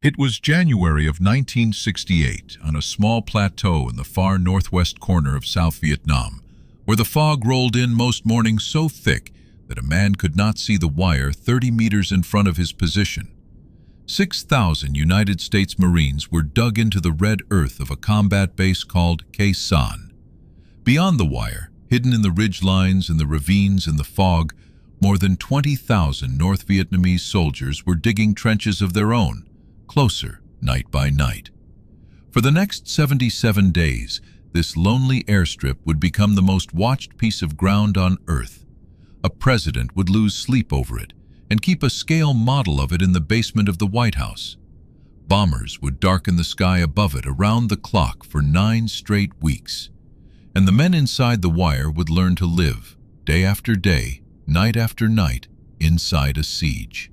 It was January of 1968 on a small plateau in the far northwest corner of South Vietnam, where the fog rolled in most mornings so thick that a man could not see the wire 30 meters in front of his position. 6,000 United States Marines were dug into the red earth of a combat base called Khe Sanh. Beyond the wire, hidden in the ridge lines and the ravines in the fog, more than 20,000 North Vietnamese soldiers were digging trenches of their own, closer, night by night. For the next 77 days, this lonely airstrip would become the most watched piece of ground on Earth. A president would lose sleep over it and keep a scale model of it in the basement of the White House. Bombers would darken the sky above it around the clock for 9 straight weeks. And the men inside the wire would learn to live, day after day, night after night, inside a siege.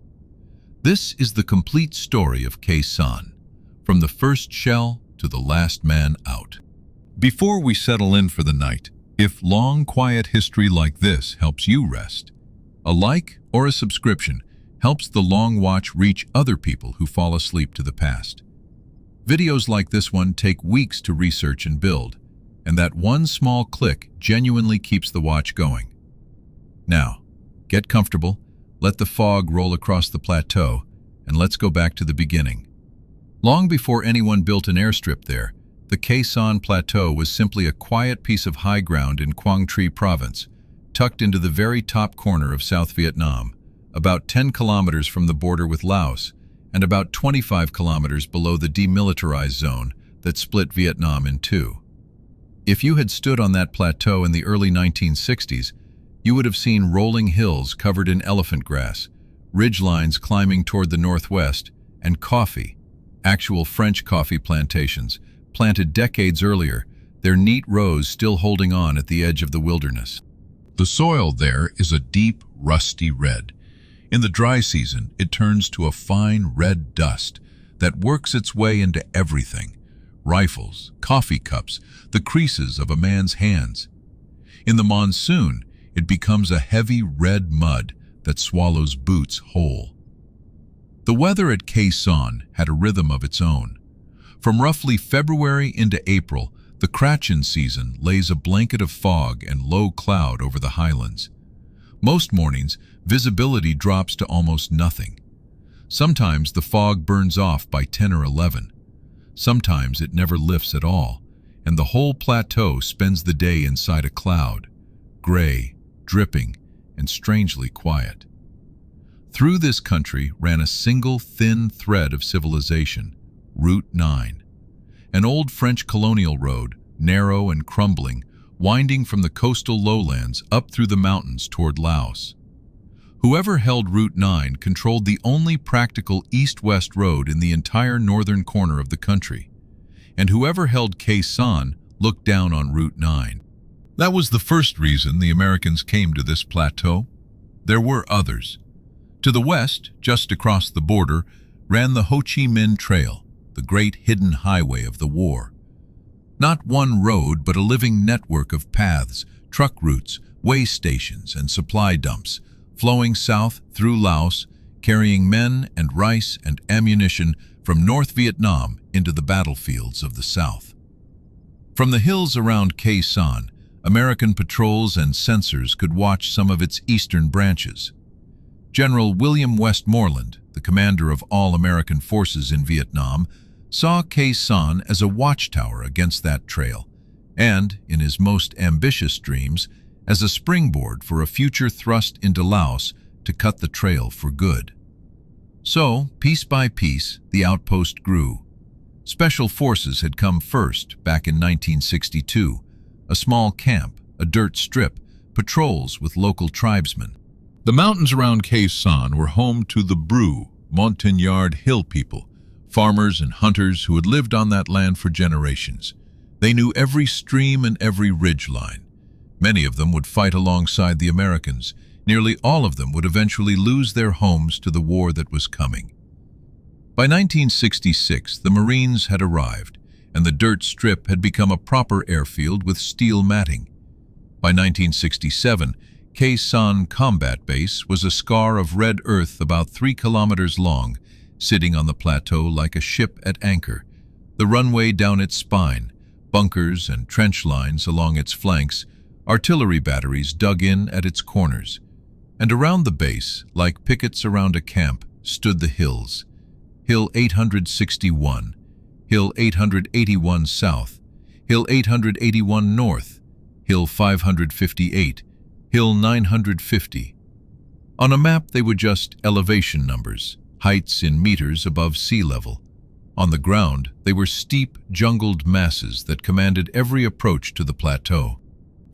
This is the complete story of Khe Sanh, from the first shell to the last man out. Before we settle in for the night, if long, quiet history like this helps you rest, a like or a subscription helps the Long Watch reach other people who fall asleep to the past. Videos like this one take weeks to research and build, and that one small click genuinely keeps the watch going. Now, get comfortable, let the fog roll across the plateau, and let's go back to the beginning. Long before anyone built an airstrip there, the Khe Sanh Plateau was simply a quiet piece of high ground in Quang Tri Province, tucked into the very top corner of South Vietnam, about 10 kilometers from the border with Laos, and about 25 kilometers below the demilitarized zone that split Vietnam in two. If you had stood on that plateau in the early 1960s, you would have seen rolling hills covered in elephant grass, ridgelines climbing toward the northwest, and coffee, actual French coffee plantations, planted decades earlier, their neat rows still holding on at the edge of the wilderness. The soil there is a deep, rusty red. In the dry season, it turns to a fine red dust that works its way into everything: rifles, coffee cups, the creases of a man's hands. In the monsoon, it becomes a heavy red mud that swallows boots whole. The weather at Khe Sanh had a rhythm of its own. From roughly February into April, the Kratchin season lays a blanket of fog and low cloud over the highlands. Most mornings, visibility drops to almost nothing. Sometimes the fog burns off by 10 or 11. Sometimes it never lifts at all, and the whole plateau spends the day inside a cloud, gray, dripping, and strangely quiet. Through this country ran a single thin thread of civilization, Route 9, an old French colonial road, narrow and crumbling, winding from the coastal lowlands up through the mountains toward Laos. Whoever held Route 9 controlled the only practical east-west road in the entire northern corner of the country, and whoever held Khe Sanh looked down on Route 9. That was the first reason the Americans came to this plateau. There were others. To the west, just across the border, ran the Ho Chi Minh Trail, the great hidden highway of the war. Not one road, but a living network of paths, truck routes, way stations, and supply dumps, flowing south through Laos, carrying men and rice and ammunition from North Vietnam into the battlefields of the south. From the hills around Khe Sanh, American patrols and sensors could watch some of its eastern branches. General William Westmoreland, the commander of all American forces in Vietnam, saw Khe Sanh as a watchtower against that trail, and, in his most ambitious dreams, as a springboard for a future thrust into Laos to cut the trail for good. So, piece by piece, the outpost grew. Special forces had come first, back in 1962, a small camp, a dirt strip, patrols with local tribesmen. The mountains around Khe Sanh were home to the Bru, Montagnard Hill people, farmers and hunters who had lived on that land for generations. They knew every stream and every ridge line. Many of them would fight alongside the Americans. Nearly all of them would eventually lose their homes to the war that was coming. By 1966, the Marines had arrived, and the dirt strip had become a proper airfield with steel matting. By 1967, Khe Sanh Combat Base was a scar of red earth about 3 kilometers long sitting on the plateau like a ship at anchor, the runway down its spine, bunkers and trench lines along its flanks, artillery batteries dug in at its corners. And around the base, like pickets around a camp, stood the hills. Hill 861, Hill 881 South, Hill 881 North, Hill 558, Hill 950. On a map they were just elevation numbers, heights in meters above sea level. On the ground, they were steep, jungled masses that commanded every approach to the plateau.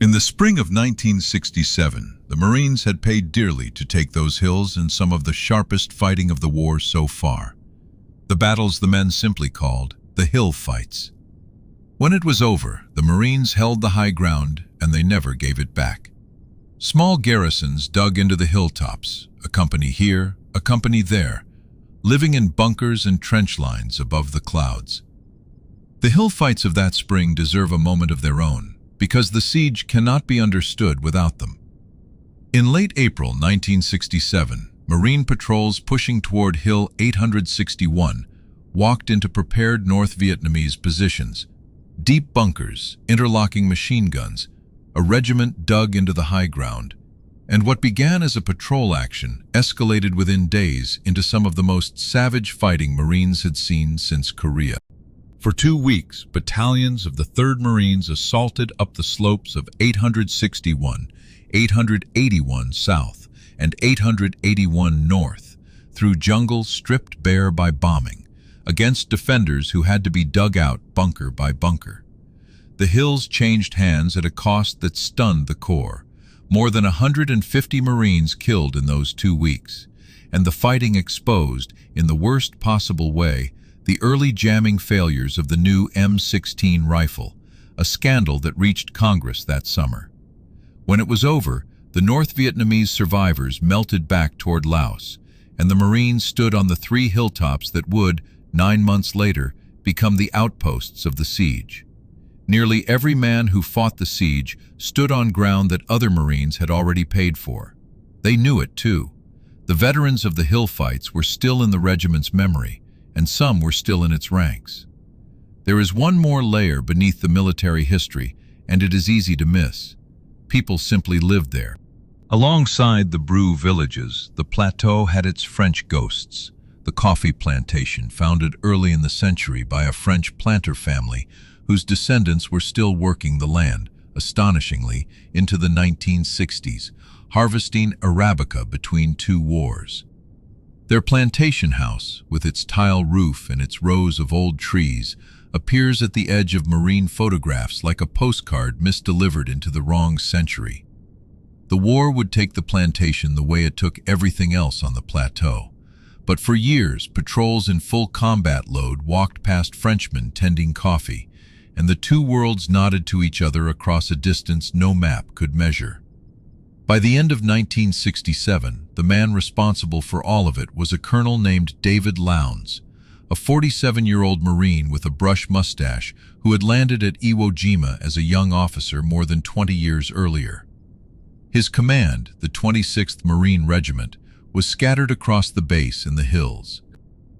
In the spring of 1967, the Marines had paid dearly to take those hills in some of the sharpest fighting of the war so far. The battles the men simply called the hill fights. When it was over, the Marines held the high ground and they never gave it back. Small garrisons dug into the hilltops, a company here, a company there, living in bunkers and trench lines above the clouds. The hill fights of that spring deserve a moment of their own, because the siege cannot be understood without them. In late April 1967, Marine patrols pushing toward Hill 861 walked into prepared North Vietnamese positions, deep bunkers, interlocking machine guns. A regiment dug into the high ground, and what began as a patrol action escalated within days into some of the most savage fighting Marines had seen since Korea. For 2 weeks, battalions of the 3rd Marines assaulted up the slopes of 861, 881 South, and 881 North, through jungle stripped bare by bombing, against defenders who had to be dug out bunker by bunker. The hills changed hands at a cost that stunned the Corps. More than 150 Marines killed in those 2 weeks, and the fighting exposed, in the worst possible way, the early jamming failures of the new M16 rifle, a scandal that reached Congress that summer. When it was over, the North Vietnamese survivors melted back toward Laos, and the Marines stood on the 3 hilltops that would, 9 months later, become the outposts of the siege. Nearly every man who fought the siege stood on ground that other Marines had already paid for. They knew it, too. The veterans of the hill fights were still in the regiment's memory, and some were still in its ranks. There is one more layer beneath the military history, and it is easy to miss. People simply lived there. Alongside the Bru villages, the plateau had its French ghosts. The coffee plantation, founded early in the century by a French planter family, whose descendants were still working the land, astonishingly, into the 1960s, harvesting Arabica between 2 wars. Their plantation house, with its tile roof and its rows of old trees, appears at the edge of Marine photographs like a postcard misdelivered into the wrong century. The war would take the plantation the way it took everything else on the plateau. But for years, patrols in full combat load walked past Frenchmen tending coffee, and the 2 worlds nodded to each other across a distance no map could measure. By the end of 1967, the man responsible for all of it was a colonel named David Lowndes, a 47-year-old Marine with a brush mustache who had landed at Iwo Jima as a young officer more than 20 years earlier. His command, the 26th Marine Regiment, was scattered across the base in the hills.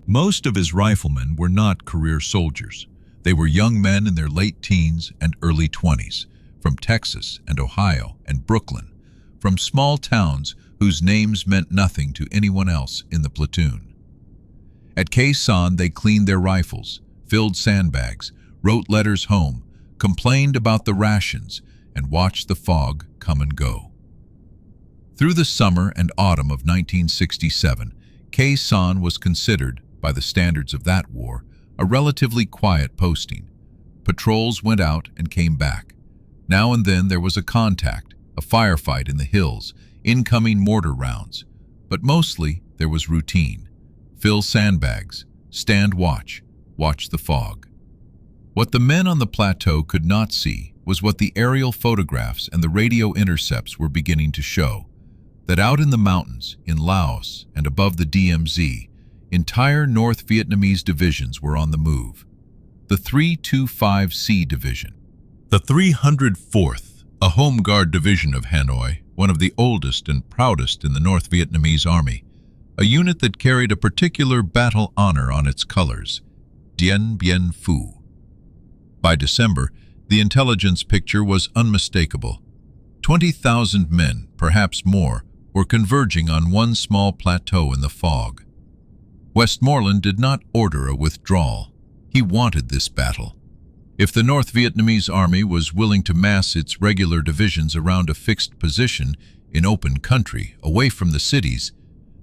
Most of his riflemen were not career soldiers. They were young men in their late teens and early 20s, from Texas and Ohio and Brooklyn, from small towns whose names meant nothing to anyone else in the platoon. At Khe Sanh, they cleaned their rifles, filled sandbags, wrote letters home, complained about the rations, and watched the fog come and go. Through the summer and autumn of 1967, Khe Sanh was considered, by the standards of that war, a relatively quiet posting. Patrols went out and came back. Now and then there was a contact, a firefight in the hills, incoming mortar rounds, but mostly there was routine. Fill sandbags, stand watch, watch the fog. What the men on the plateau could not see was what the aerial photographs and the radio intercepts were beginning to show, that out in the mountains, in Laos and above the DMZ, entire North Vietnamese divisions were on the move. The 325C Division, the 304th, a Home Guard division of Hanoi, one of the oldest and proudest in the North Vietnamese Army, a unit that carried a particular battle honor on its colors, Dien Bien Phu. By December, the intelligence picture was unmistakable. 20,000 men, perhaps more, were converging on one small plateau in the fog. Westmoreland did not order a withdrawal. He wanted this battle. If the North Vietnamese army was willing to mass its regular divisions around a fixed position in open country, away from the cities,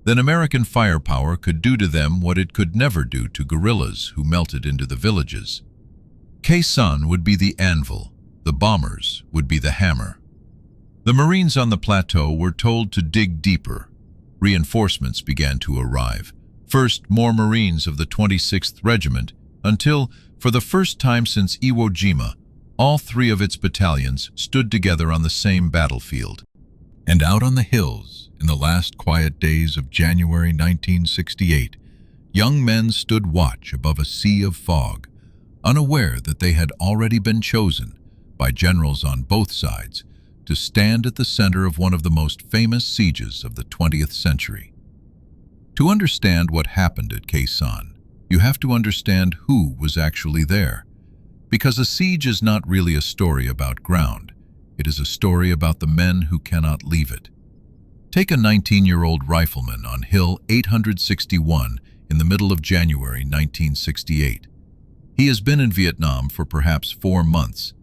then American firepower could do to them what it could never do to guerrillas who melted into the villages. Khe Sanh would be the anvil, the bombers would be the hammer. The Marines on the plateau were told to dig deeper. Reinforcements began to arrive. First, more Marines of the 26th Regiment, until, for the first time since Iwo Jima, all three of its battalions stood together on the same battlefield. And out on the hills, in the last quiet days of January 1968, young men stood watch above a sea of fog, unaware that they had already been chosen, by generals on both sides, to stand at the center of one of the most famous sieges of the 20th century. To understand what happened at Khe Sanh, you have to understand who was actually there. Because a siege is not really a story about ground. It is a story about the men who cannot leave it. Take a 19-year-old rifleman on Hill 861 in the middle of January 1968. He has been in Vietnam for perhaps 4 months.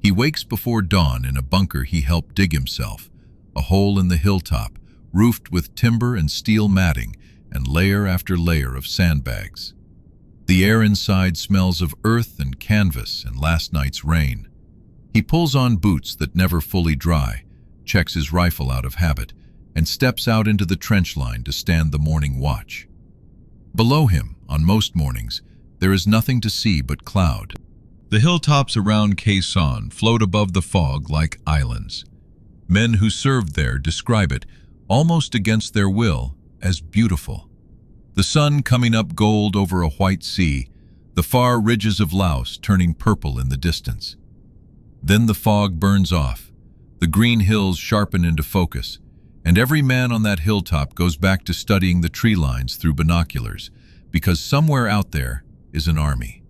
He wakes before dawn in a bunker he helped dig himself, a hole in the hilltop, roofed with timber and steel matting, and layer after layer of sandbags. The air inside smells of earth and canvas and last night's rain. He pulls on boots that never fully dry, checks his rifle out of habit, and steps out into the trench line to stand the morning watch. Below him, on most mornings, there is nothing to see but cloud. The hilltops around Khe Sanh float above the fog like islands. Men who served there describe it, almost against their will, as beautiful. The sun coming up gold over a white sea, the far ridges of Laos turning purple in the distance. Then the fog burns off, the green hills sharpen into focus, and every man on that hilltop goes back to studying the tree lines through binoculars, because somewhere out there is an army.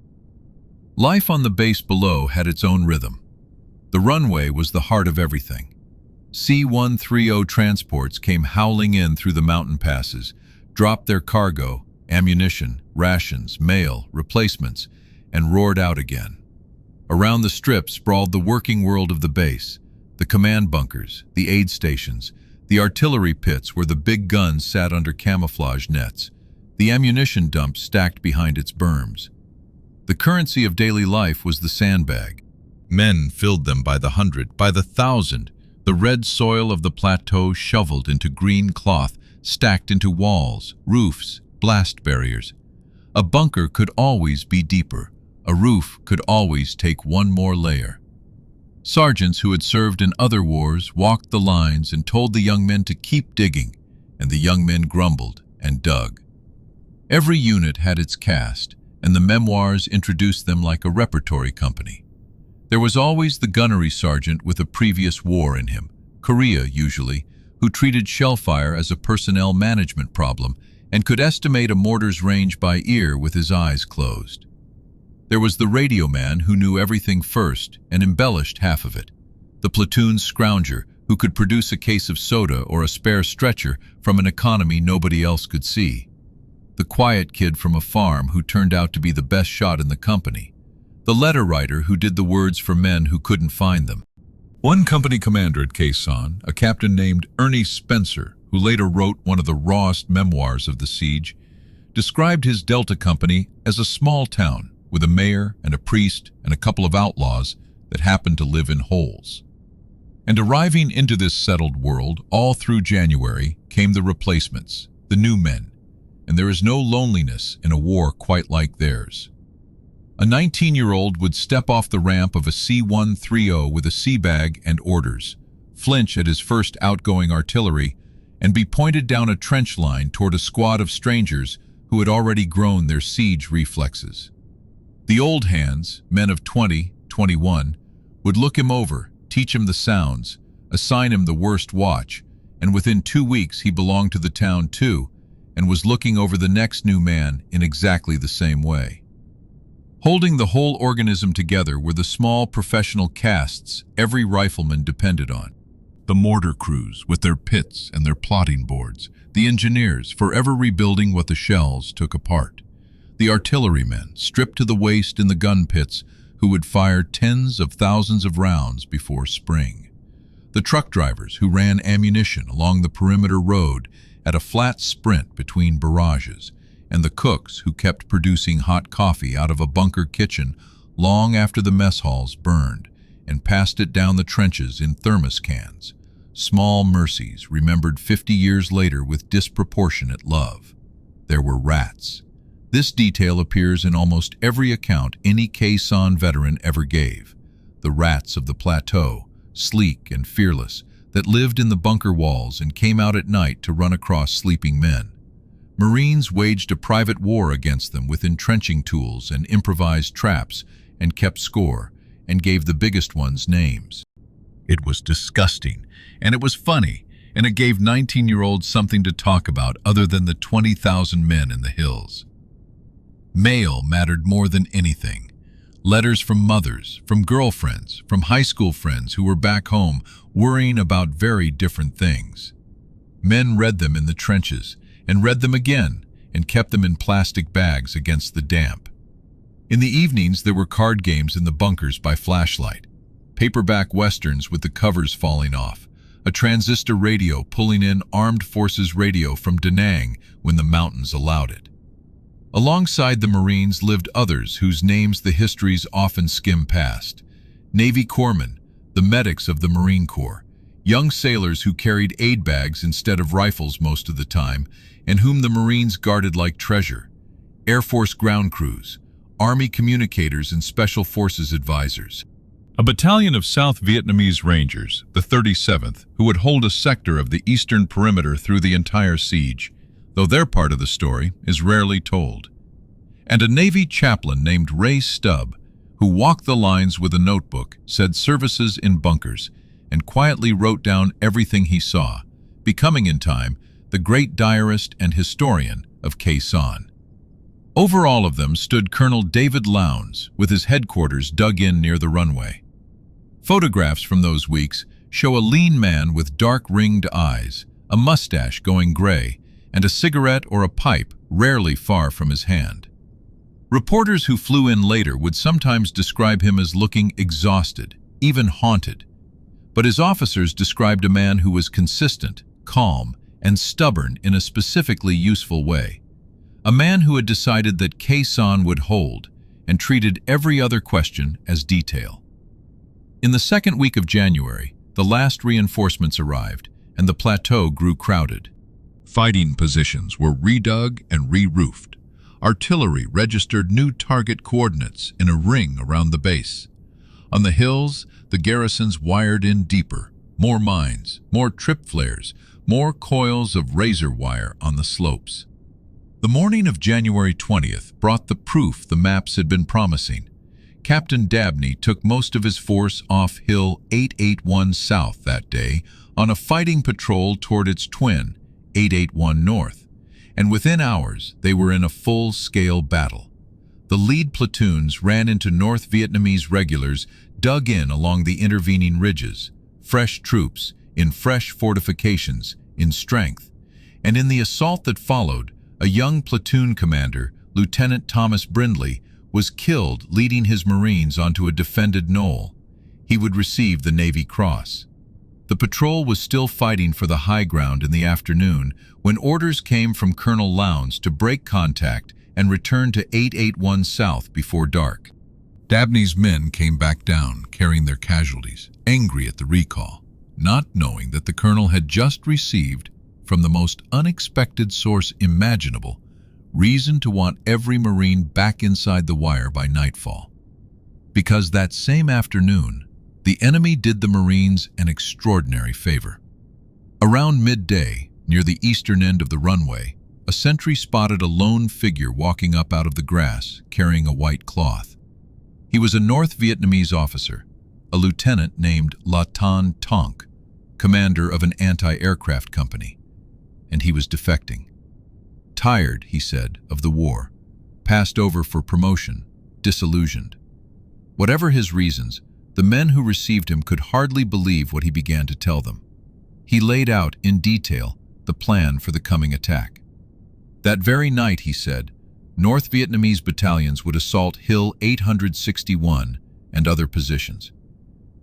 Life on the base below had its own rhythm. The runway was the heart of everything. C-130 transports came howling in through the mountain passes, dropped their cargo, ammunition, rations, mail, replacements, and roared out again. Around the strip sprawled the working world of the base, the command bunkers, the aid stations, the artillery pits where the big guns sat under camouflage nets, the ammunition dumps stacked behind its berms. The currency of daily life was the sandbag. Men filled them by the hundred, by the thousand, the red soil of the plateau shoveled into green cloth, stacked into walls, roofs, blast barriers. A bunker could always be deeper. A roof could always take one more layer. Sergeants who had served in other wars walked the lines and told the young men to keep digging, and the young men grumbled and dug. Every unit had its cast, and the memoirs introduced them like a repertory company. There was always the gunnery sergeant with a previous war in him, Korea usually, who treated shellfire as a personnel management problem and could estimate a mortar's range by ear with his eyes closed. There was the radio man who knew everything first and embellished half of it, the platoon scrounger who could produce a case of soda or a spare stretcher from an economy nobody else could see, the quiet kid from a farm who turned out to be the best shot in the company, the letter writer who did the words for men who couldn't find them. One company commander at Khe Sanh, a captain named Ernie Spencer, who later wrote one of the rawest memoirs of the siege, described his Delta company as a small town with a mayor and a priest and a couple of outlaws that happened to live in holes. And arriving into this settled world all through January came the replacements, the new men, and there is no loneliness in a war quite like theirs. A 19-year-old would step off the ramp of a C-130 with a sea bag and orders, flinch at his first outgoing artillery, and be pointed down a trench line toward a squad of strangers who had already grown their siege reflexes. The old hands, men of 20, 21, would look him over, teach him the sounds, assign him the worst watch, and within 2 weeks he belonged to the town too, and was looking over the next new man in exactly the same way. Holding the whole organism together were the small professional casts every rifleman depended on. The mortar crews with their pits and their plotting boards, the engineers forever rebuilding what the shells took apart, the artillerymen stripped to the waist in the gun pits who would fire tens of thousands of rounds before spring, the truck drivers who ran ammunition along the perimeter road at a flat sprint between barrages, and the cooks who kept producing hot coffee out of a bunker kitchen long after the mess halls burned and passed it down the trenches in thermos cans. Small mercies remembered 50 years later with disproportionate love. There were rats. This detail appears in almost every account any Khe Sanh veteran ever gave. The rats of the plateau, sleek and fearless, that lived in the bunker walls and came out at night to run across sleeping men. Marines waged a private war against them with entrenching tools and improvised traps and kept score and gave the biggest ones names. It was disgusting, and it was funny, and it gave 19-year-olds something to talk about other than the 20,000 men in the hills. Mail mattered more than anything. Letters from mothers, from girlfriends, from high school friends who were back home worrying about very different things. Men read them in the trenches, and read them again, and kept them in plastic bags against the damp. In the evenings there were card games in the bunkers by flashlight, paperback westerns with the covers falling off, a transistor radio pulling in armed forces radio from Da Nang when the mountains allowed it. Alongside the Marines lived others whose names the histories often skim past. Navy corpsmen, the medics of the Marine Corps, young sailors who carried aid bags instead of rifles most of the time, and whom the Marines guarded like treasure. Air Force ground crews, Army communicators and Special Forces advisors. A battalion of South Vietnamese Rangers, the 37th, who would hold a sector of the eastern perimeter through the entire siege, though their part of the story is rarely told. And a Navy chaplain named Ray Stubb, who walked the lines with a notebook, said services in bunkers, and quietly wrote down everything he saw, becoming in time the great diarist and historian of Khe Sanh. Over all of them stood Colonel David Lowndes, with his headquarters dug in near the runway. Photographs from those weeks show a lean man with dark ringed eyes, a mustache going gray, and a cigarette or a pipe rarely far from his hand. Reporters who flew in later would sometimes describe him as looking exhausted, even haunted. But his officers described a man who was consistent, calm, and stubborn in a specifically useful way. A man who had decided that Khe Sanh would hold and treated every other question as detail. In the second week of January, the last reinforcements arrived and the plateau grew crowded. Fighting positions were redug and re-roofed. Artillery registered new target coordinates in a ring around the base. On the hills, the garrisons wired in deeper, more mines, more trip flares, more coils of razor wire on the slopes. The morning of January 20th brought the proof the maps had been promising. Captain Dabney took most of his force off Hill 881 South that day on a fighting patrol toward its twin, 881 North, and within hours they were in a full-scale battle. The lead platoons ran into North Vietnamese regulars dug in along the intervening ridges, fresh troops in fresh fortifications, in strength, and in the assault that followed, a young platoon commander, Lieutenant Thomas Brindley, was killed leading his Marines onto a defended knoll. He would receive the Navy Cross. The patrol was still fighting for the high ground in the afternoon when orders came from Colonel Lowndes to break contact and return to 881 South before dark. Dabney's men came back down, carrying their casualties, angry at the recall, not knowing that the colonel had just received, from the most unexpected source imaginable, reason to want every Marine back inside the wire by nightfall. Because that same afternoon, the enemy did the Marines an extraordinary favor. Around midday, near the eastern end of the runway, a sentry spotted a lone figure walking up out of the grass, carrying a white cloth. He was a North Vietnamese officer, a lieutenant named La Tan Tonk, commander of an anti-aircraft company, and he was defecting. Tired, he said, of the war. Passed over for promotion. Disillusioned. Whatever his reasons, the men who received him could hardly believe what he began to tell them. He laid out, in detail, the plan for the coming attack. That very night, he said, North Vietnamese battalions would assault Hill 861 and other positions.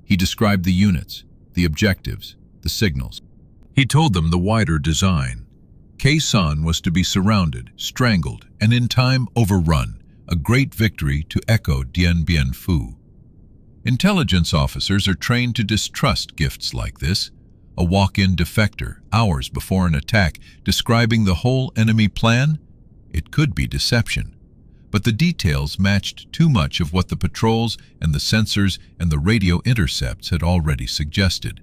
He described the units, the objectives, the signals. He told them the wider design. Khe Sanh was to be surrounded, strangled, and in time overrun, a great victory to echo Dien Bien Phu. Intelligence officers are trained to distrust gifts like this. A walk-in defector, hours before an attack, describing the whole enemy plan? It could be deception. But the details matched too much of what the patrols and the sensors and the radio intercepts had already suggested.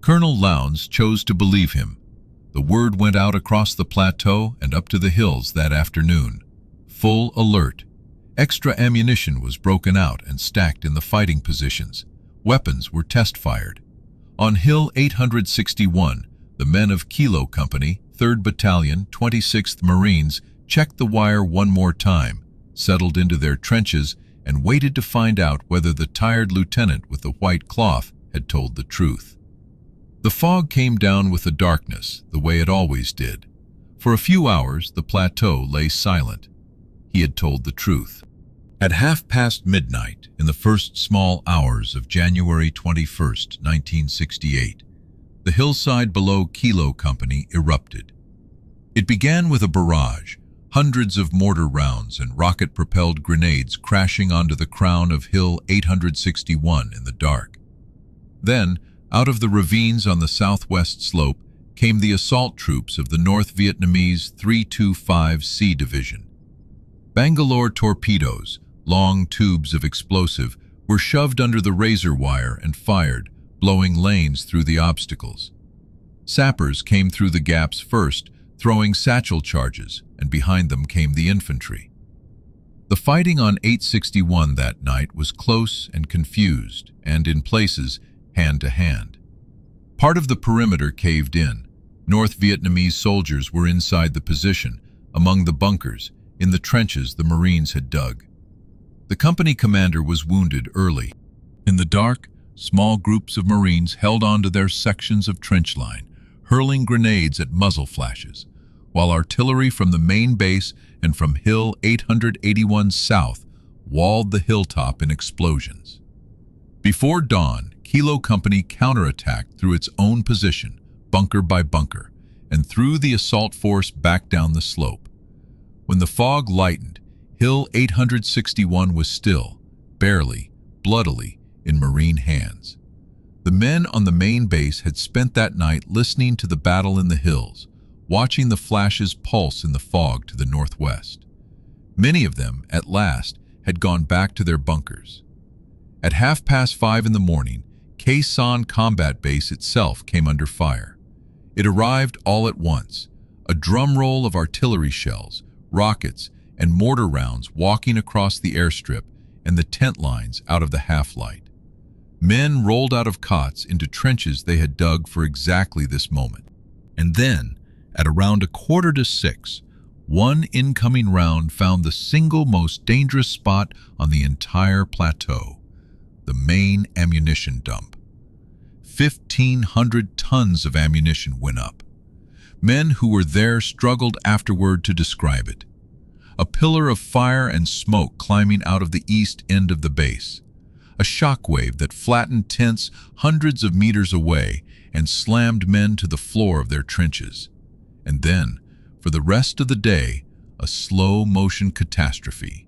Colonel Lowndes chose to believe him. The word went out across the plateau and up to the hills that afternoon. Full alert. Extra ammunition was broken out and stacked in the fighting positions. Weapons were test-fired. On Hill 861, the men of Kilo Company, 3rd Battalion, 26th Marines, checked the wire one more time, settled into their trenches, and waited to find out whether the tired lieutenant with the white cloth had told the truth. The fog came down with the darkness, the way it always did. For a few hours, the plateau lay silent. He had told the truth. At midnight, in the first small hours of January 21st, 1968, the hillside below Kilo Company erupted. It began with a barrage, hundreds of mortar rounds and rocket-propelled grenades crashing onto the crown of Hill 861 in the dark. Then, out of the ravines on the southwest slope, came the assault troops of the North Vietnamese 325C Division. Bangalore torpedoes, long tubes of explosive, were shoved under the razor wire and fired, blowing lanes through the obstacles. Sappers came through the gaps first, throwing satchel charges, and behind them came the infantry. The fighting on 861 that night was close and confused, and in places, hand-to-hand. Part of the perimeter caved in. North Vietnamese soldiers were inside the position, among the bunkers, in the trenches the Marines had dug. The company commander was wounded early. In the dark, small groups of Marines held on to their sections of trench line, hurling grenades at muzzle flashes, while artillery from the main base and from Hill 881 south walled the hilltop in explosions. Before dawn, Kilo Company counterattacked through its own position, bunker by bunker, and threw the assault force back down the slope. When the fog lightened, Hill 861 was still, barely, bloodily, in Marine hands. The men on the main base had spent that night listening to the battle in the hills, watching the flashes pulse in the fog to the northwest. Many of them, at last, had gone back to their bunkers. At 5:30 in the morning, Khe Sanh Combat Base itself came under fire. It arrived all at once, a drum roll of artillery shells, rockets, and mortar rounds walking across the airstrip and the tent lines out of the half-light. Men rolled out of cots into trenches they had dug for exactly this moment. And then, at around 5:45, one incoming round found the single most dangerous spot on the entire plateau, the main ammunition dump. 1,500 tons of ammunition went up. Men who were there struggled afterward to describe it. A pillar of fire and smoke climbing out of the east end of the base. A shockwave that flattened tents hundreds of meters away and slammed men to the floor of their trenches. And then, for the rest of the day, a slow-motion catastrophe.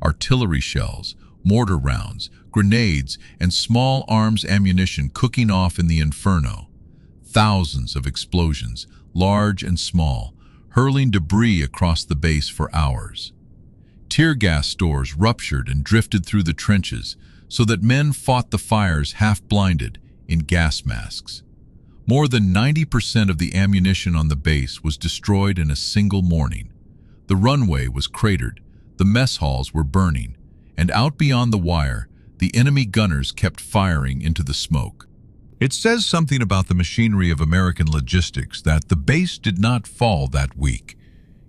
Artillery shells, mortar rounds, grenades, and small arms ammunition cooking off in the inferno. Thousands of explosions, large and small, hurling debris across the base for hours. Tear gas stores ruptured and drifted through the trenches so that men fought the fires half-blinded in gas masks. More than 90% of the ammunition on the base was destroyed in a single morning. The runway was cratered, the mess halls were burning, and out beyond the wire, the enemy gunners kept firing into the smoke. It says something about the machinery of American logistics that the base did not fall that week.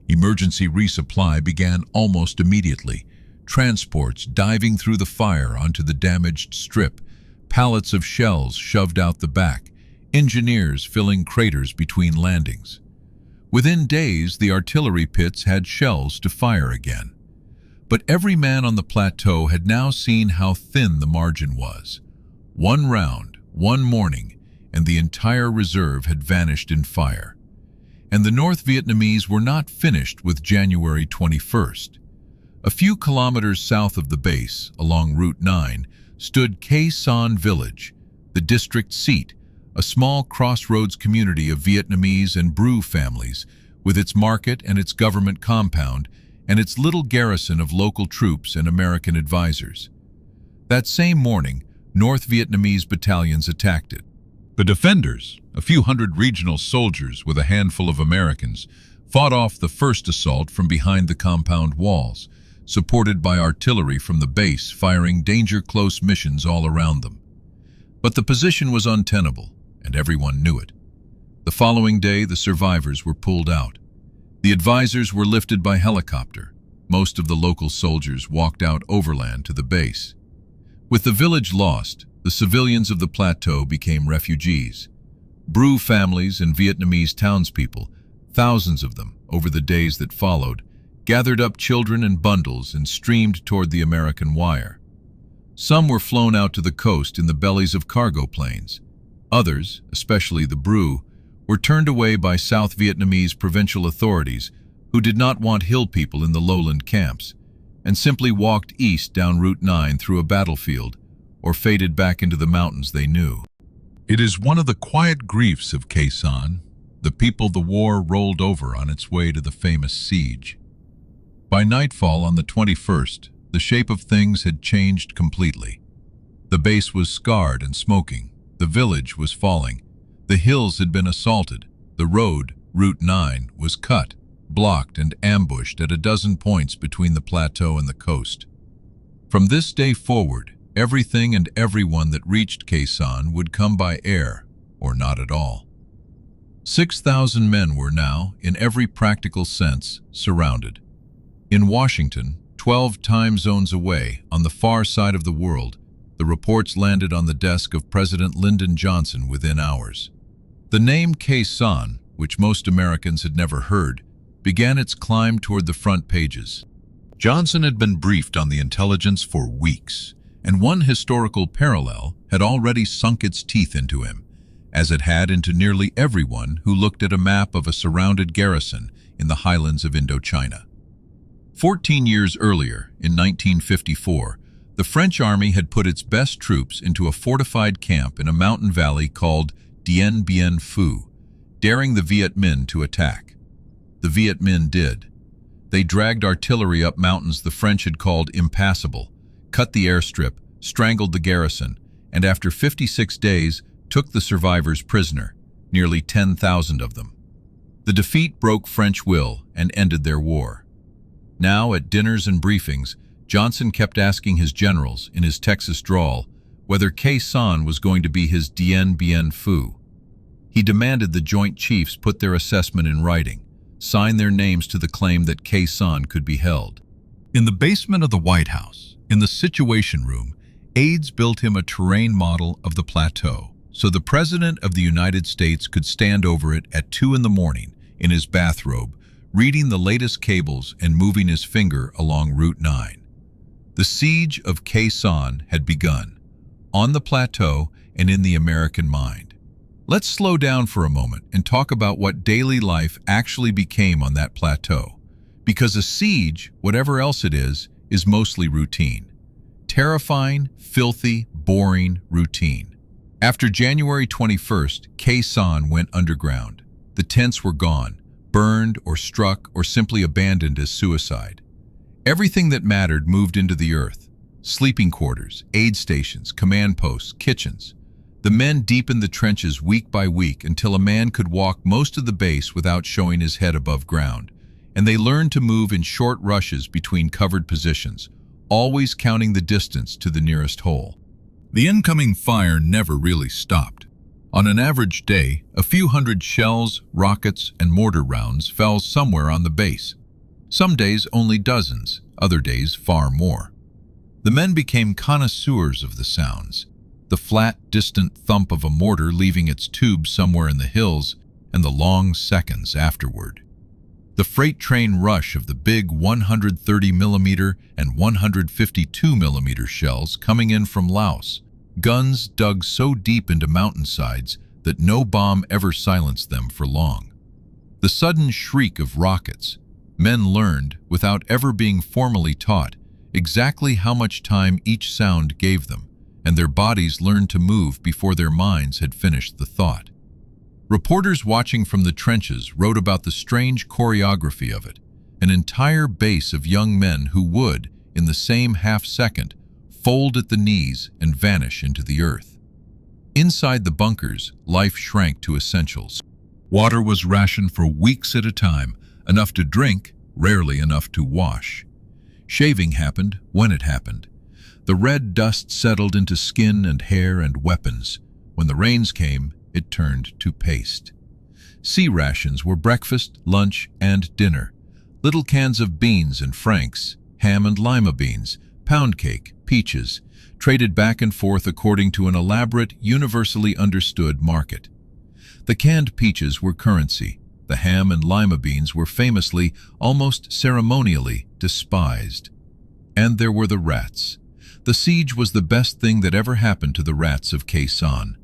Emergency resupply began almost immediately, transports diving through the fire onto the damaged strip, pallets of shells shoved out the back, engineers filling craters between landings. Within days, the artillery pits had shells to fire again. But every man on the plateau had now seen how thin the margin was. One round, one morning, and the entire reserve had vanished in fire. And the North Vietnamese were not finished with January 21st. A few kilometers south of the base, along Route 9, stood Khe Sanh village, the district seat, a small crossroads community of Vietnamese and Bru families, with its market and its government compound, and its little garrison of local troops and American advisors. That same morning, North Vietnamese battalions attacked it. The defenders, a few hundred regional soldiers with a handful of Americans, fought off the first assault from behind the compound walls, supported by artillery from the base firing danger-close missions all around them. But the position was untenable, and everyone knew it. The following day, the survivors were pulled out. The advisors were lifted by helicopter. Most of the local soldiers walked out overland to the base. With the village lost, the civilians of the plateau became refugees. Bru families and Vietnamese townspeople, thousands of them over the days that followed, gathered up children and bundles and streamed toward the American wire. Some were flown out to the coast in the bellies of cargo planes. Others, especially the Bru, were turned away by South Vietnamese provincial authorities who did not want hill people in the lowland camps, and simply walked east down Route 9 through a battlefield, or faded back into the mountains they knew. It is one of the quiet griefs of Khe Sanh, the people the war rolled over on its way to the famous siege. By nightfall on the 21st, the shape of things had changed completely. The base was scarred and smoking, the village was falling, the hills had been assaulted, the road, Route 9, was cut, blocked and ambushed at a dozen points between the plateau and the coast. From this day forward, everything and everyone that reached Khe Sanh would come by air, or not at all. 6,000 men were now, in every practical sense, surrounded. In Washington, 12 time zones away, on the far side of the world, the reports landed on the desk of President Lyndon Johnson within hours. The name Khe Sanh, which most Americans had never heard, began its climb toward the front pages. Johnson had been briefed on the intelligence for weeks, and one historical parallel had already sunk its teeth into him, as it had into nearly everyone who looked at a map of a surrounded garrison in the highlands of Indochina. 14 years earlier, in 1954, the French army had put its best troops into a fortified camp in a mountain valley called Dien Bien Phu, daring the Viet Minh to attack. The Viet Minh did. They dragged artillery up mountains the French had called impassable, cut the airstrip, strangled the garrison, and after 56 days took the survivors prisoner, nearly 10,000 of them. The defeat broke French will and ended their war. Now, at dinners and briefings, Johnson kept asking his generals, in his Texas drawl, whether Khe Sanh was going to be his Dien Bien Phu. He demanded the Joint Chiefs put their assessment in writing, sign their names to the claim that Khe Sanh could be held. In the basement of the White House, in the Situation Room, aides built him a terrain model of the plateau, so the President of the United States could stand over it at 2 in the morning in his bathrobe, reading the latest cables and moving his finger along Route 9. The siege of Khe Sanh had begun, on the plateau and in the American mind. Let's slow down for a moment and talk about what daily life actually became on that plateau, because a siege, whatever else it is mostly routine. Terrifying, filthy, boring routine. After January 21st, Khe Sanh went underground. The tents were gone, burned or struck or simply abandoned as suicide. Everything that mattered moved into the earth. Sleeping quarters, aid stations, command posts, kitchens. The men deepened the trenches week by week until a man could walk most of the base without showing his head above ground, and they learned to move in short rushes between covered positions, always counting the distance to the nearest hole. The incoming fire never really stopped. On an average day, a few hundred shells, rockets, and mortar rounds fell somewhere on the base. Some days only dozens, other days far more. The men became connoisseurs of the sounds. The flat, distant thump of a mortar leaving its tube somewhere in the hills, and the long seconds afterward. The freight train rush of the big 130mm and 152mm shells coming in from Laos, guns dug so deep into mountainsides that no bomb ever silenced them for long. The sudden shriek of rockets. Men learned, without ever being formally taught, exactly how much time each sound gave them, and their bodies learned to move before their minds had finished the thought. Reporters watching from the trenches wrote about the strange choreography of it, an entire base of young men who would, in the same half-second, fold at the knees and vanish into the earth. Inside the bunkers, life shrank to essentials. Water was rationed for weeks at a time, enough to drink, rarely enough to wash. Shaving happened when it happened. The red dust settled into skin and hair and weapons. When the rains came, it turned to paste. Sea rations were breakfast, lunch, and dinner. Little cans of beans and franks, ham and lima beans, pound cake, peaches, traded back and forth according to an elaborate, universally understood market. The canned peaches were currency. The ham and lima beans were famously, almost ceremonially, despised. And there were the rats. The siege was the best thing that ever happened to the rats of Khe Sanh.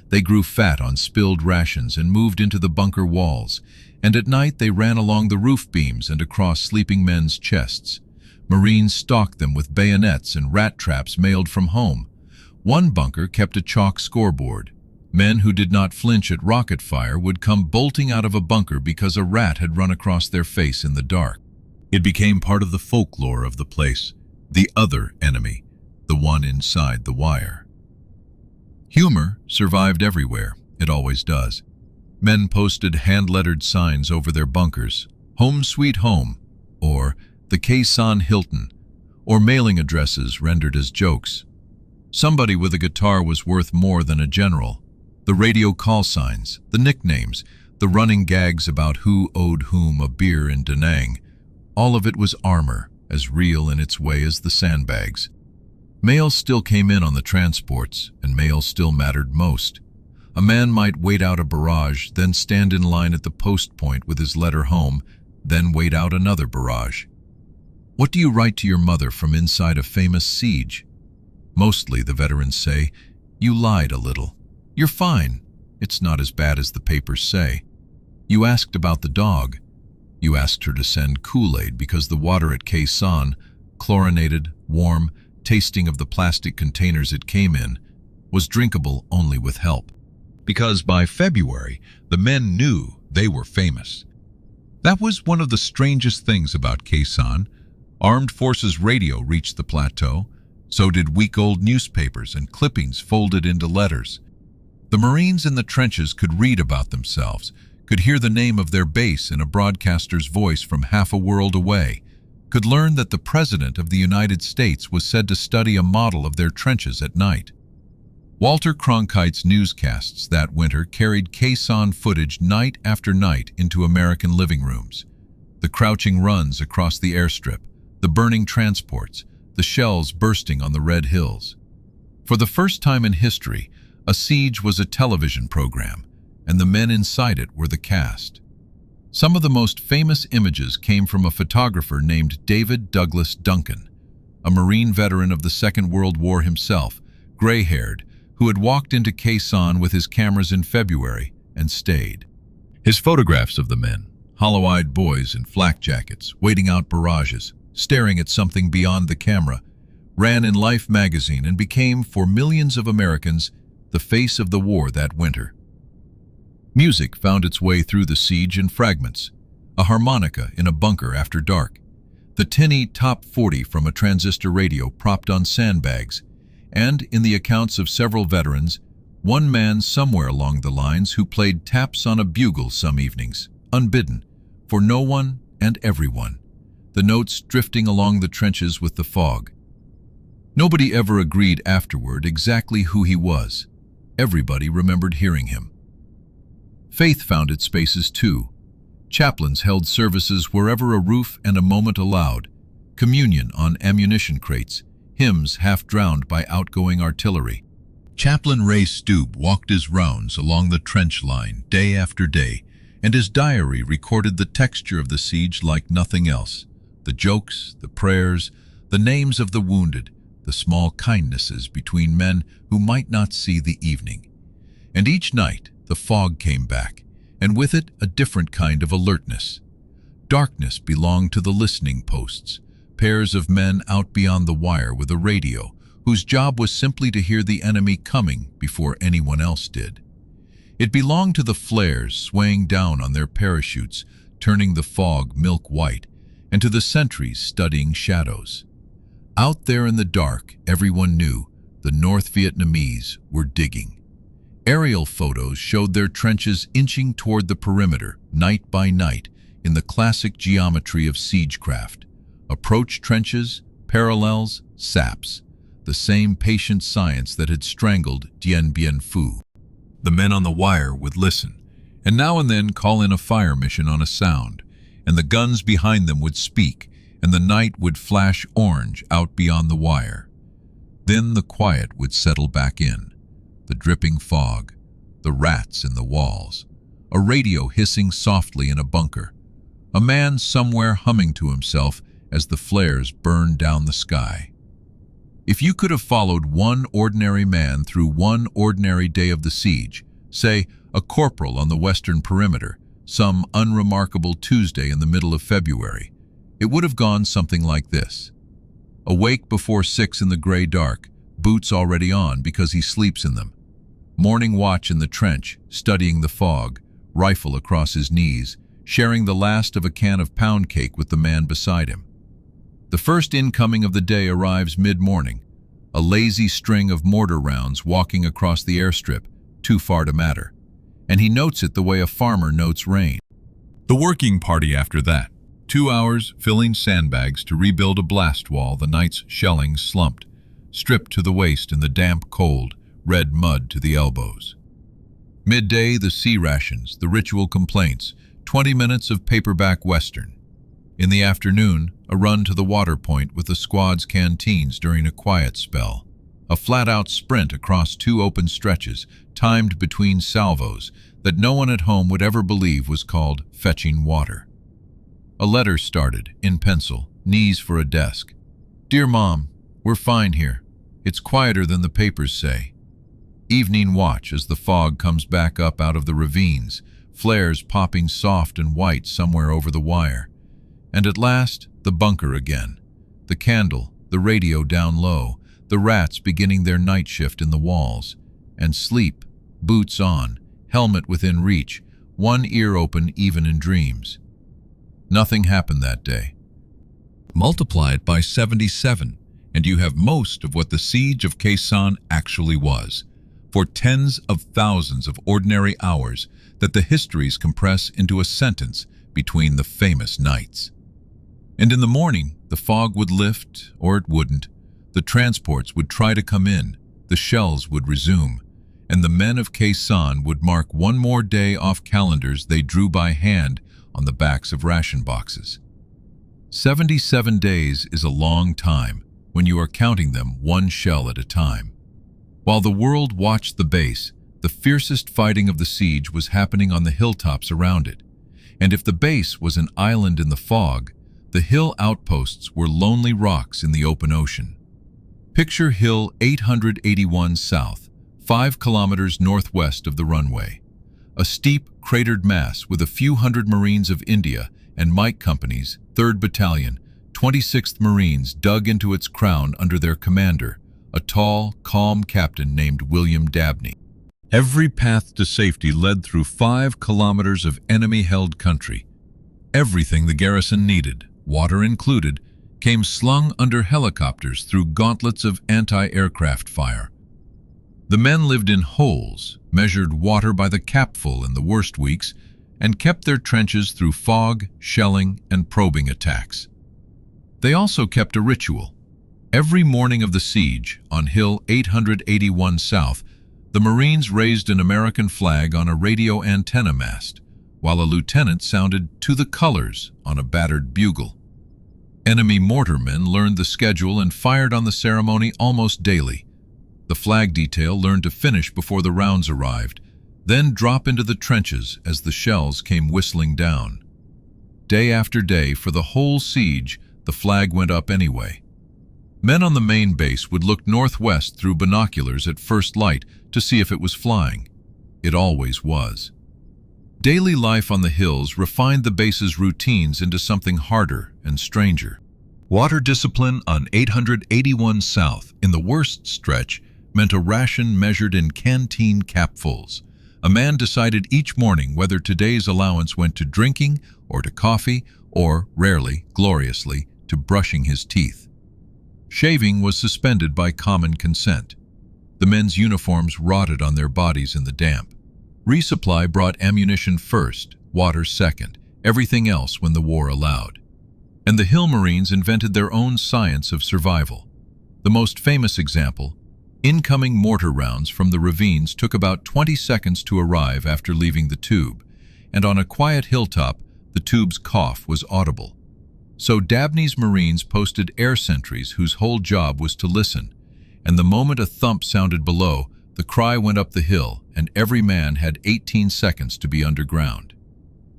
They grew fat on spilled rations and moved into the bunker walls, and at night they ran along the roof beams and across sleeping men's chests. Marines stalked them with bayonets and rat traps mailed from home. One bunker kept a chalk scoreboard. Men who did not flinch at rocket fire would come bolting out of a bunker because a rat had run across their face in the dark. It became part of the folklore of the place, the other enemy, the one inside the wire. Humor survived everywhere, it always does. Men posted hand-lettered signs over their bunkers, "Home Sweet Home," or "The Khe Sanh Hilton," or mailing addresses rendered as jokes. Somebody with a guitar was worth more than a general. The radio call signs, the nicknames, the running gags about who owed whom a beer in Da Nang, all of it was armor, as real in its way as the sandbags. Mail still came in on the transports, and mail still mattered most. A man might wait out a barrage, then stand in line at the post point with his letter home, then wait out another barrage. What do you write to your mother from inside a famous siege? Mostly, the veterans say, you lied a little. You're fine. It's not as bad as the papers say. You asked about the dog. You asked her to send Kool-Aid because the water at Khe Sanh, chlorinated, warm, tasting of the plastic containers it came in, was drinkable only with help. Because by February, the men knew they were famous. That was one of the strangest things about Khe Sanh. Armed Forces radio reached the plateau. So did week-old newspapers and clippings folded into letters. The Marines in the trenches could read about themselves, could hear the name of their base in a broadcaster's voice from half a world away, could learn that the President of the United States was said to study a model of their trenches at night. Walter Cronkite's newscasts that winter carried Khe Sanh footage night after night into American living rooms. The crouching runs across the airstrip, the burning transports, the shells bursting on the red hills. For the first time in history, a siege was a television program, and the men inside it were the cast. Some of the most famous images came from a photographer named David Douglas Duncan, a Marine veteran of the Second World War himself, gray-haired, who had walked into Khe Sanh with his cameras in February and stayed. His photographs of the men, hollow-eyed boys in flak jackets, waiting out barrages, staring at something beyond the camera, ran in Life magazine and became, for millions of Americans, the face of the war that winter. Music found its way through the siege in fragments, a harmonica in a bunker after dark, the tinny top 40 from a transistor radio propped on sandbags, and, in the accounts of several veterans, one man somewhere along the lines who played taps on a bugle some evenings, unbidden, for no one and everyone, the notes drifting along the trenches with the fog. Nobody ever agreed afterward exactly who he was. Everybody remembered hearing him. Faith found its spaces too. Chaplains held services wherever a roof and a moment allowed, communion on ammunition crates, hymns half drowned by outgoing artillery. Chaplain Ray Stube walked his rounds along the trench line day after day, and his diary recorded the texture of the siege like nothing else. The jokes, the prayers, the names of the wounded, the small kindnesses between men who might not see the evening. And each night the fog came back, and with it a different kind of alertness. Darkness belonged to the listening posts, pairs of men out beyond the wire with a radio, whose job was simply to hear the enemy coming before anyone else did. It belonged to the flares swaying down on their parachutes, turning the fog milk white, and to the sentries studying shadows. Out there in the dark, everyone knew the North Vietnamese were digging. Aerial photos showed their trenches inching toward the perimeter, night by night, in the classic geometry of siegecraft. Approach trenches, parallels, saps, the same patient science that had strangled Dien Bien Phu. The men on the wire would listen, and now and then call in a fire mission on a sound, and the guns behind them would speak, and the night would flash orange out beyond the wire. Then the quiet would settle back in. The dripping fog, the rats in the walls, a radio hissing softly in a bunker, a man somewhere humming to himself as the flares burned down the sky. If you could have followed one ordinary man through one ordinary day of the siege, say a corporal on the western perimeter, some unremarkable Tuesday in the middle of February, it would have gone something like this. Awake before 6 in the gray dark, boots already on because he sleeps in them. Morning watch in the trench, studying the fog, rifle across his knees, sharing the last of a can of pound cake with the man beside him. The first incoming of the day arrives mid-morning, a lazy string of mortar rounds walking across the airstrip, too far to matter. And he notes it the way a farmer notes rain. The working party after that, 2 hours filling sandbags to rebuild a blast wall the night's shelling slumped, stripped to the waist in the damp cold, red mud to the elbows. Midday, the sea rations, the ritual complaints, 20 minutes of paperback western. In the afternoon, a run to the water point with the squad's canteens during a quiet spell. A flat-out sprint across 2 open stretches, timed between salvos, that no one at home would ever believe was called fetching water. A letter started, in pencil, knees for a desk. Dear Mom, we're fine here. It's quieter than the papers say. Evening watch as the fog comes back up out of the ravines, flares popping soft and white somewhere over the wire. And at last, the bunker again. The candle, the radio down low, the rats beginning their night shift in the walls. And sleep, boots on, helmet within reach, one ear open even in dreams. Nothing happened that day. Multiply it by 77, and you have most of what the siege of Khe Sanh actually was, for tens of thousands of ordinary hours that the histories compress into a sentence between the famous nights. And in the morning, the fog would lift, or it wouldn't. The transports would try to come in, the shells would resume, and the men of Khe Sanh would mark one more day off calendars they drew by hand on the backs of ration boxes. 77 days is a long time when you are counting them one shell at a time. While the world watched the base, the fiercest fighting of the siege was happening on the hilltops around it. And if the base was an island in the fog, the hill outposts were lonely rocks in the open ocean. Picture Hill 881 South, 5 kilometers northwest of the runway. A steep, cratered mass with a few hundred Marines of India and Mike Company's 3rd Battalion, 26th Marines dug into its crown under their commander, a tall, calm captain named William Dabney. Every path to safety led through 5 kilometers of enemy-held country. Everything the garrison needed, water included, came slung under helicopters through gauntlets of anti-aircraft fire. The men lived in holes, measured water by the capful in the worst weeks, and kept their trenches through fog, shelling, and probing attacks. They also kept a ritual. Every morning of the siege, on Hill 881 South, The Marines raised an American flag on a radio antenna mast, while a lieutenant sounded "To the Colors" on a battered bugle. Enemy mortarmen learned the schedule and fired on the ceremony almost daily. The flag detail learned to finish before the rounds arrived, then drop into the trenches as the shells came whistling down. Day after day, for the whole siege, the flag went up anyway. Men on the main base would look northwest through binoculars at first light to see if it was flying. It always was. Daily life on the hills refined the base's routines into something harder and stranger. Water discipline on 881 South, in the worst stretch, meant a ration measured in canteen capfuls. A man decided each morning whether today's allowance went to drinking or to coffee or, rarely, gloriously, to brushing his teeth. Shaving was suspended by common consent. The men's uniforms rotted on their bodies in the damp. Resupply brought ammunition first, water second, everything else when the war allowed. And the Hill Marines invented their own science of survival. The most famous example: incoming mortar rounds from the ravines took about 20 seconds to arrive after leaving the tube, and on a quiet hilltop, the tube's cough was audible. So Dabney's Marines posted air sentries whose whole job was to listen, and the moment a thump sounded below, the cry went up the hill, and every man had 18 seconds to be underground.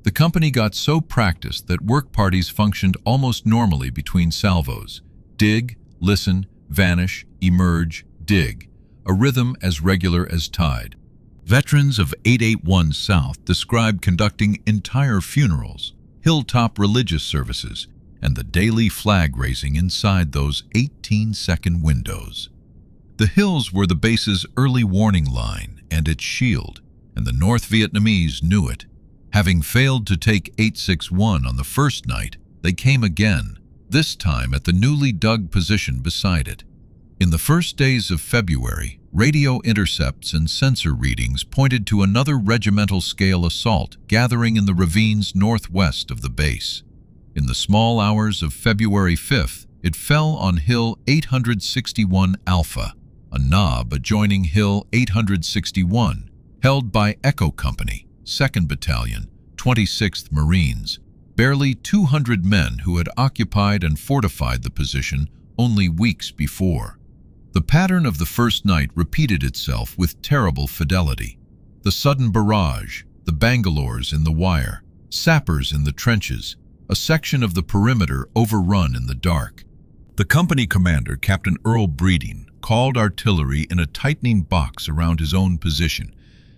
The company got so practiced that work parties functioned almost normally between salvos. Dig, listen, vanish, emerge, dig, a rhythm as regular as tide. Veterans of 881 South described conducting entire funerals, hilltop religious services, and the daily flag raising inside those 18-second windows. The hills were the base's early warning line and its shield, and the North Vietnamese knew it. Having failed to take 861 on the first night, they came again, this time at the newly dug position beside it. In the first days of February, radio intercepts and sensor readings pointed to another regimental scale assault gathering in the ravines northwest of the base. In the small hours of February 5th, it fell on Hill 861 Alpha, a knob adjoining Hill 861, held by Echo Company, 2nd Battalion, 26th Marines, barely 200 men who had occupied and fortified the position only weeks before. The pattern of the first night repeated itself with terrible fidelity. The sudden barrage, the Bangalores in the wire, sappers in the trenches, a section of the perimeter overrun in the dark. The company commander, Captain Earl Breeding, called artillery in a tightening box around his own position,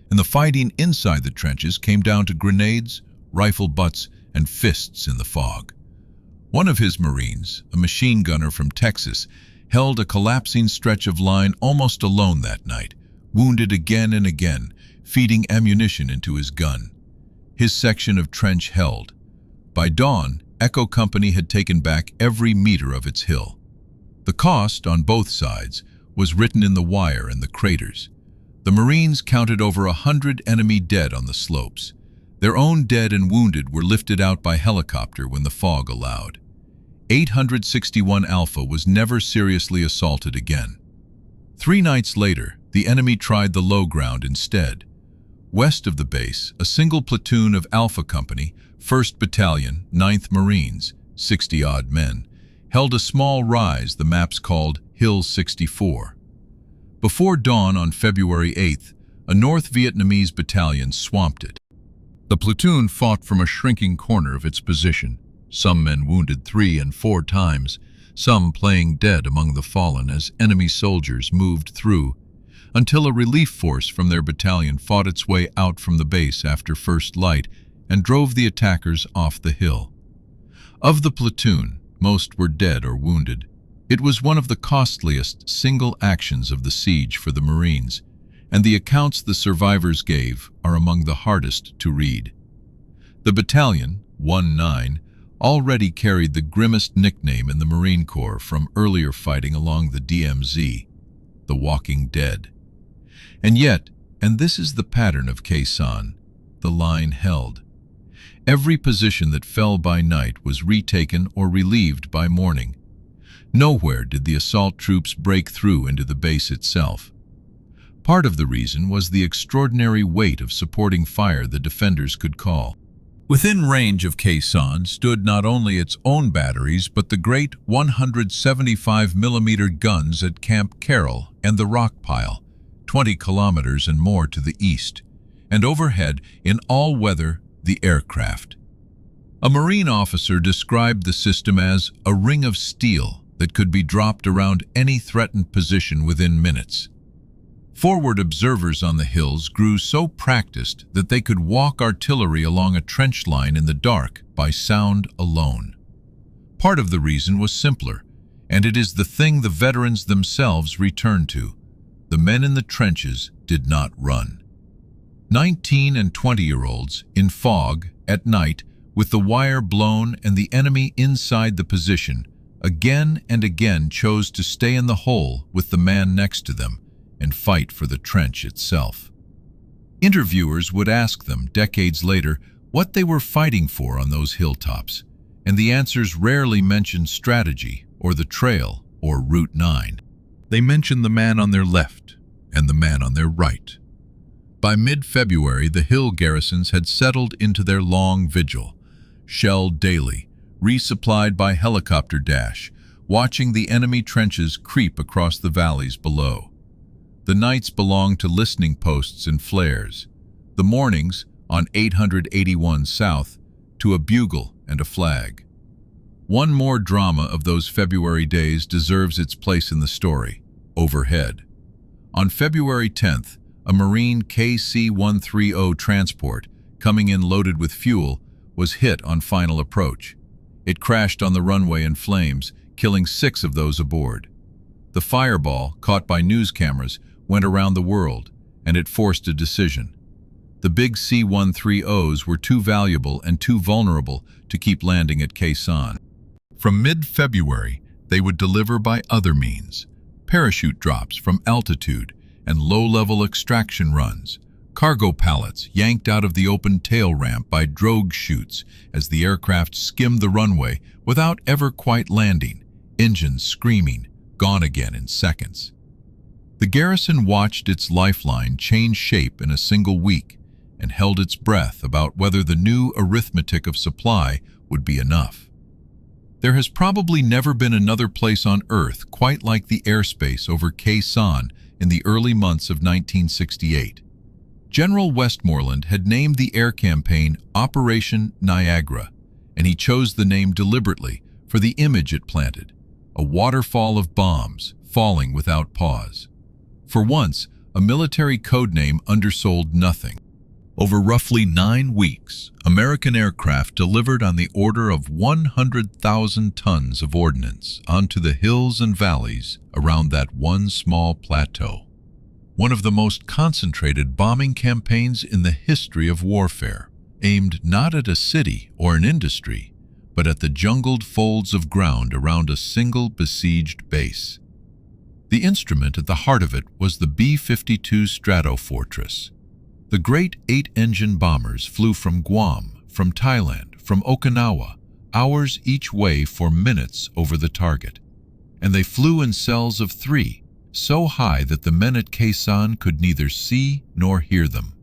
and the fighting inside the trenches came down to grenades, rifle butts, and fists in the fog. One of his Marines, a machine gunner from Texas, held a collapsing stretch of line almost alone that night, wounded again and again, feeding ammunition into his gun. His section of trench held. By dawn, Echo Company had taken back every meter of its hill. The cost, on both sides, was written in the wire and the craters. The Marines counted over 100 enemy dead on the slopes. Their own dead and wounded were lifted out by helicopter when the fog allowed. 861 Alpha was never seriously assaulted again. 3 nights later, the enemy tried the low ground instead. West of the base, a single platoon of Alpha Company, 1st Battalion, 9th Marines, 60-odd men, held a small rise the maps called Hill 64. Before dawn on February 8th, a North Vietnamese battalion swamped it. The platoon fought from a shrinking corner of its position, some men wounded 3 and 4 times, some playing dead among the fallen as enemy soldiers moved through, until a relief force from their battalion fought its way out from the base after first light and drove the attackers off the hill. Of the platoon, most were dead or wounded. It was one of the costliest single actions of the siege for the Marines, and the accounts the survivors gave are among the hardest to read. The battalion, 1-9, already carried the grimmest nickname in the Marine Corps from earlier fighting along the DMZ, the Walking Dead. And yet, and this is the pattern of Khe Sanh, the line held. Every position that fell by night was retaken or relieved by morning. Nowhere did the assault troops break through into the base itself. Part of the reason was the extraordinary weight of supporting fire the defenders could call. Within range of Khe Sanh stood not only its own batteries, but the great 175mm guns at Camp Carroll and the Rock Pile, 20 kilometers and more to the east, and overhead, in all weather, the aircraft. A Marine officer described the system as a ring of steel that could be dropped around any threatened position within minutes. Forward observers on the hills grew so practiced that they could walk artillery along a trench line in the dark by sound alone. Part of the reason was simpler, and it is the thing the veterans themselves returned to. The men in the trenches did not run. 19- and 20-year-olds, in fog, at night, with the wire blown and the enemy inside the position, again and again chose to stay in the hole with the man next to them and fight for the trench itself. Interviewers would ask them, decades later, what they were fighting for on those hilltops, and the answers rarely mentioned strategy or the trail or Route 9. They mentioned the man on their left and the man on their right. By mid-February, the hill garrisons had settled into their long vigil, shelled daily, resupplied by helicopter dash, watching the enemy trenches creep across the valleys below. The nights belonged to listening posts and flares, the mornings, on 881 South, to a bugle and a flag. One more drama of those February days deserves its place in the story, overhead. On February 10th, a Marine KC-130 transport, coming in loaded with fuel, was hit on final approach. It crashed on the runway in flames, killing 6 of those aboard. The fireball, caught by news cameras, went around the world, and it forced a decision. The big C-130s were too valuable and too vulnerable to keep landing at Khe Sanh. From mid-February, they would deliver by other means: parachute drops from altitude and low-level extraction runs, cargo pallets yanked out of the open tail ramp by drogue chutes as the aircraft skimmed the runway without ever quite landing, engines screaming, gone again in seconds. The garrison watched its lifeline change shape in a single week and held its breath about whether the new arithmetic of supply would be enough. There has probably never been another place on Earth quite like the airspace over Khe Sanh in the early months of 1968. General Westmoreland had named the air campaign Operation Niagara, and he chose the name deliberately for the image it planted, a waterfall of bombs falling without pause. For once, a military codename undersold nothing. Over roughly 9 weeks, American aircraft delivered on the order of 100,000 tons of ordnance onto the hills and valleys around that one small plateau. One of the most concentrated bombing campaigns in the history of warfare, aimed not at a city or an industry, but at the jungled folds of ground around a single besieged base. The instrument at the heart of it was the B-52 Stratofortress. The great 8-engine bombers flew from Guam, from Thailand, from Okinawa, hours each way for minutes over the target. And they flew in cells of 3, so high that the men at Khe Sanh could neither see nor hear them.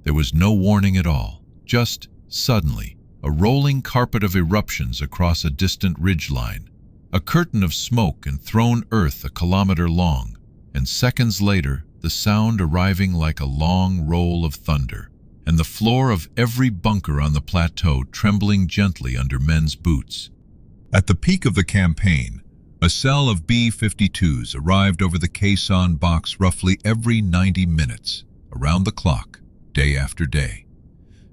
There was no warning at all, just, suddenly, a rolling carpet of eruptions across a distant ridgeline, a curtain of smoke and thrown earth a kilometer long, and seconds later, the sound arriving like a long roll of thunder, and the floor of every bunker on the plateau trembling gently under men's boots. At the peak of the campaign, a cell of B-52s arrived over the Khe Sanh box roughly every 90 minutes, around the clock, day after day.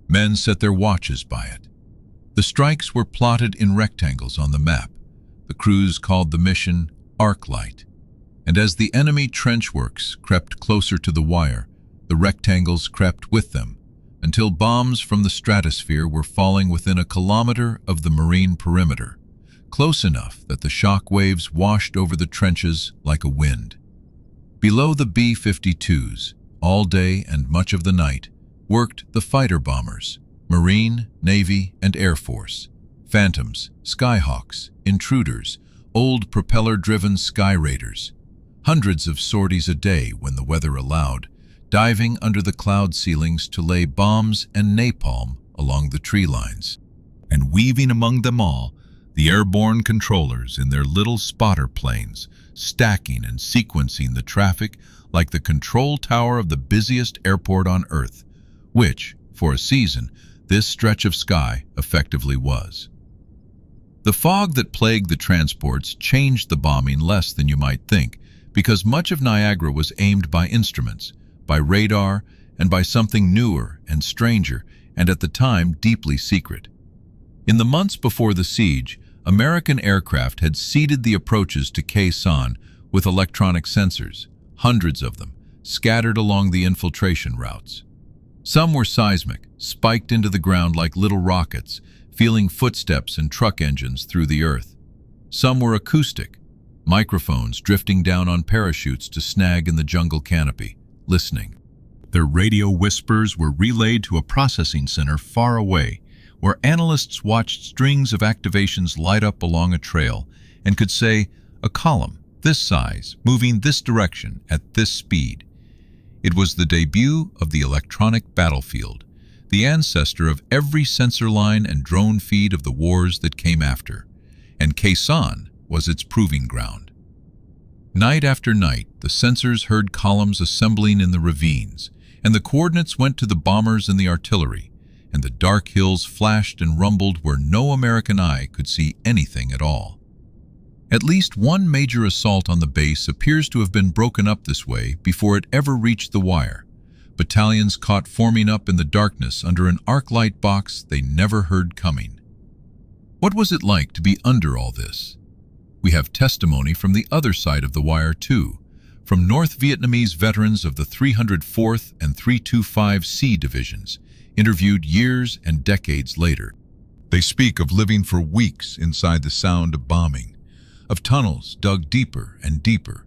Men set their watches by it. The strikes were plotted in rectangles on the map. The crews called the mission Arclight. And as the enemy trenchworks crept closer to the wire, the rectangles crept with them, until bombs from the stratosphere were falling within a kilometer of the Marine perimeter, close enough that the shock waves washed over the trenches like a wind. Below the B-52s, all day and much of the night, worked the fighter bombers, Marine, Navy, and Air Force, Phantoms, Skyhawks, Intruders, old propeller-driven Sky Raiders. hundreds of sorties a day when the weather allowed, diving under the cloud ceilings to lay bombs and napalm along the tree lines. And weaving among them all, the airborne controllers in their little spotter planes, stacking and sequencing the traffic like the control tower of the busiest airport on Earth, which, for a season, this stretch of sky effectively was. The fog that plagued the transports changed the bombing less than you might think, because much of Niagara was aimed by instruments, by radar, and by something newer and stranger, and at the time deeply secret. In the months before the siege, American aircraft had seeded the approaches to Khe Sanh with electronic sensors, hundreds of them, scattered along the infiltration routes. Some were seismic, spiked into the ground like little rockets, feeling footsteps and truck engines through the earth. Some were acoustic, microphones drifting down on parachutes to snag in the jungle canopy, listening. Their radio whispers were relayed to a processing center far away, where analysts watched strings of activations light up along a trail and could say, a column, this size, moving this direction, at this speed. It was the debut of the electronic battlefield, the ancestor of every sensor line and drone feed of the wars that came after, and Khe Sanh was its proving ground. Night after night, the sensors heard columns assembling in the ravines, and the coordinates went to the bombers and the artillery, and the dark hills flashed and rumbled where no American eye could see anything at all. At least one major assault on the base appears to have been broken up this way before it ever reached the wire. Battalions caught forming up in the darkness under an arc light box they never heard coming. What was it like to be under all this? We have testimony from the other side of the wire too, from North Vietnamese veterans of the 304th and 325C divisions, interviewed years and decades later. They speak of living for weeks inside the sound of bombing, of tunnels dug deeper and deeper,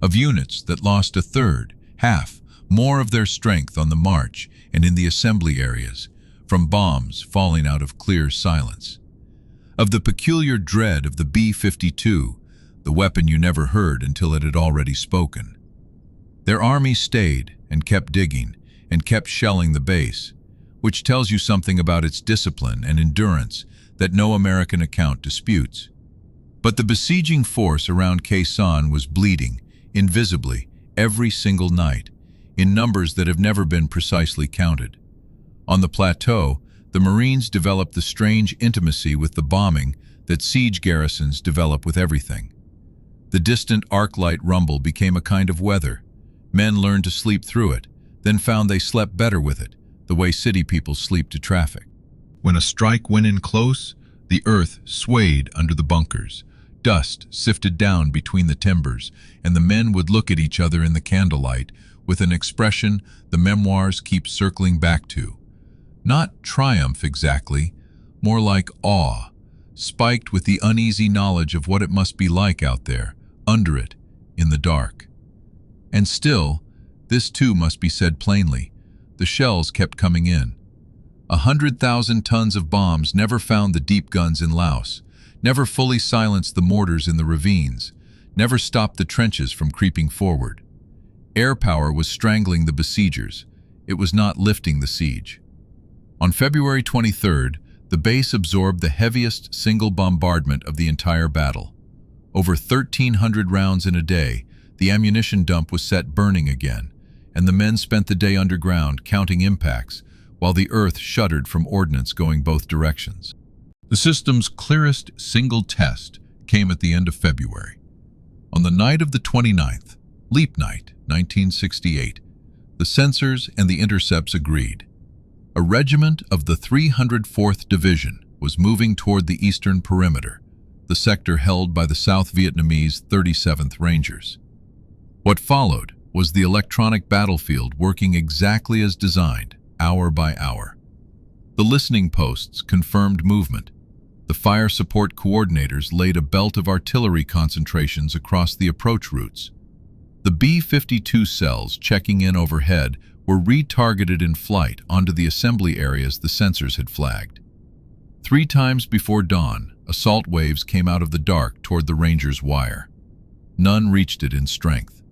of units that lost a third, half, more of their strength on the march and in the assembly areas, from bombs falling out of clear silence. Of the peculiar dread of the B-52, the weapon you never heard until it had already spoken. Their army stayed and kept digging and kept shelling the base, which tells you something about its discipline and endurance that no American account disputes. But the besieging force around Khe Sanh was bleeding, invisibly, every single night, in numbers that have never been precisely counted. On the plateau, the Marines developed the strange intimacy with the bombing that siege garrisons develop with everything. The distant arc-light rumble became a kind of weather. Men learned to sleep through it, then found they slept better with it, the way city people sleep to traffic. When a strike went in close, the earth swayed under the bunkers. Dust sifted down between the timbers, and the men would look at each other in the candlelight with an expression the memoirs keep circling back to. Not triumph exactly, more like awe, spiked with the uneasy knowledge of what it must be like out there, under it, in the dark. And still, this too must be said plainly, the shells kept coming in. 100,000 tons of bombs never found the deep guns in Laos, never fully silenced the mortars in the ravines, never stopped the trenches from creeping forward. Air power was strangling the besiegers. It was not lifting the siege. On February 23rd, the base absorbed the heaviest single bombardment of the entire battle. Over 1,300 rounds in a day, the ammunition dump was set burning again, and the men spent the day underground counting impacts, while the earth shuddered from ordnance going both directions. The system's clearest single test came at the end of February. On the night of the 29th, Leap Night, 1968, the sensors and the intercepts agreed. A regiment of the 304th Division was moving toward the eastern perimeter, the sector held by the South Vietnamese 37th Rangers. What followed was the electronic battlefield working exactly as designed, hour by hour. The listening posts confirmed movement. The fire support coordinators laid a belt of artillery concentrations across the approach routes. The B-52 cells checking in overhead were retargeted in flight onto the assembly areas the sensors had flagged. 3 times before dawn, assault waves came out of the dark toward the Rangers' wire. None reached it in strength.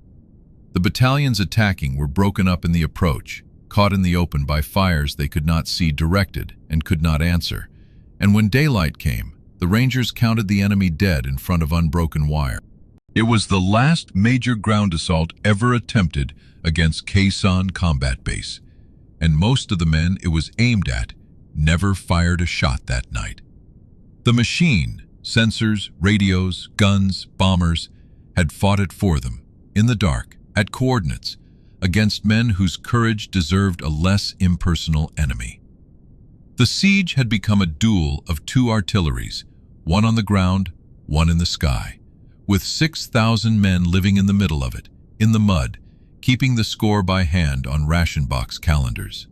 The battalions attacking were broken up in the approach, caught in the open by fires they could not see directed and could not answer. And when daylight came, the Rangers counted the enemy dead in front of unbroken wire. It was the last major ground assault ever attempted against Khe Sanh combat base, and most of the men it was aimed at never fired a shot that night. The machine, sensors, radios, guns, bombers, had fought it for them, in the dark, at coordinates, against men whose courage deserved a less impersonal enemy. The siege had become a duel of two artilleries, one on the ground, one in the sky, with 6,000 men living in the middle of it, in the mud, keeping the score by hand on ration box calendars.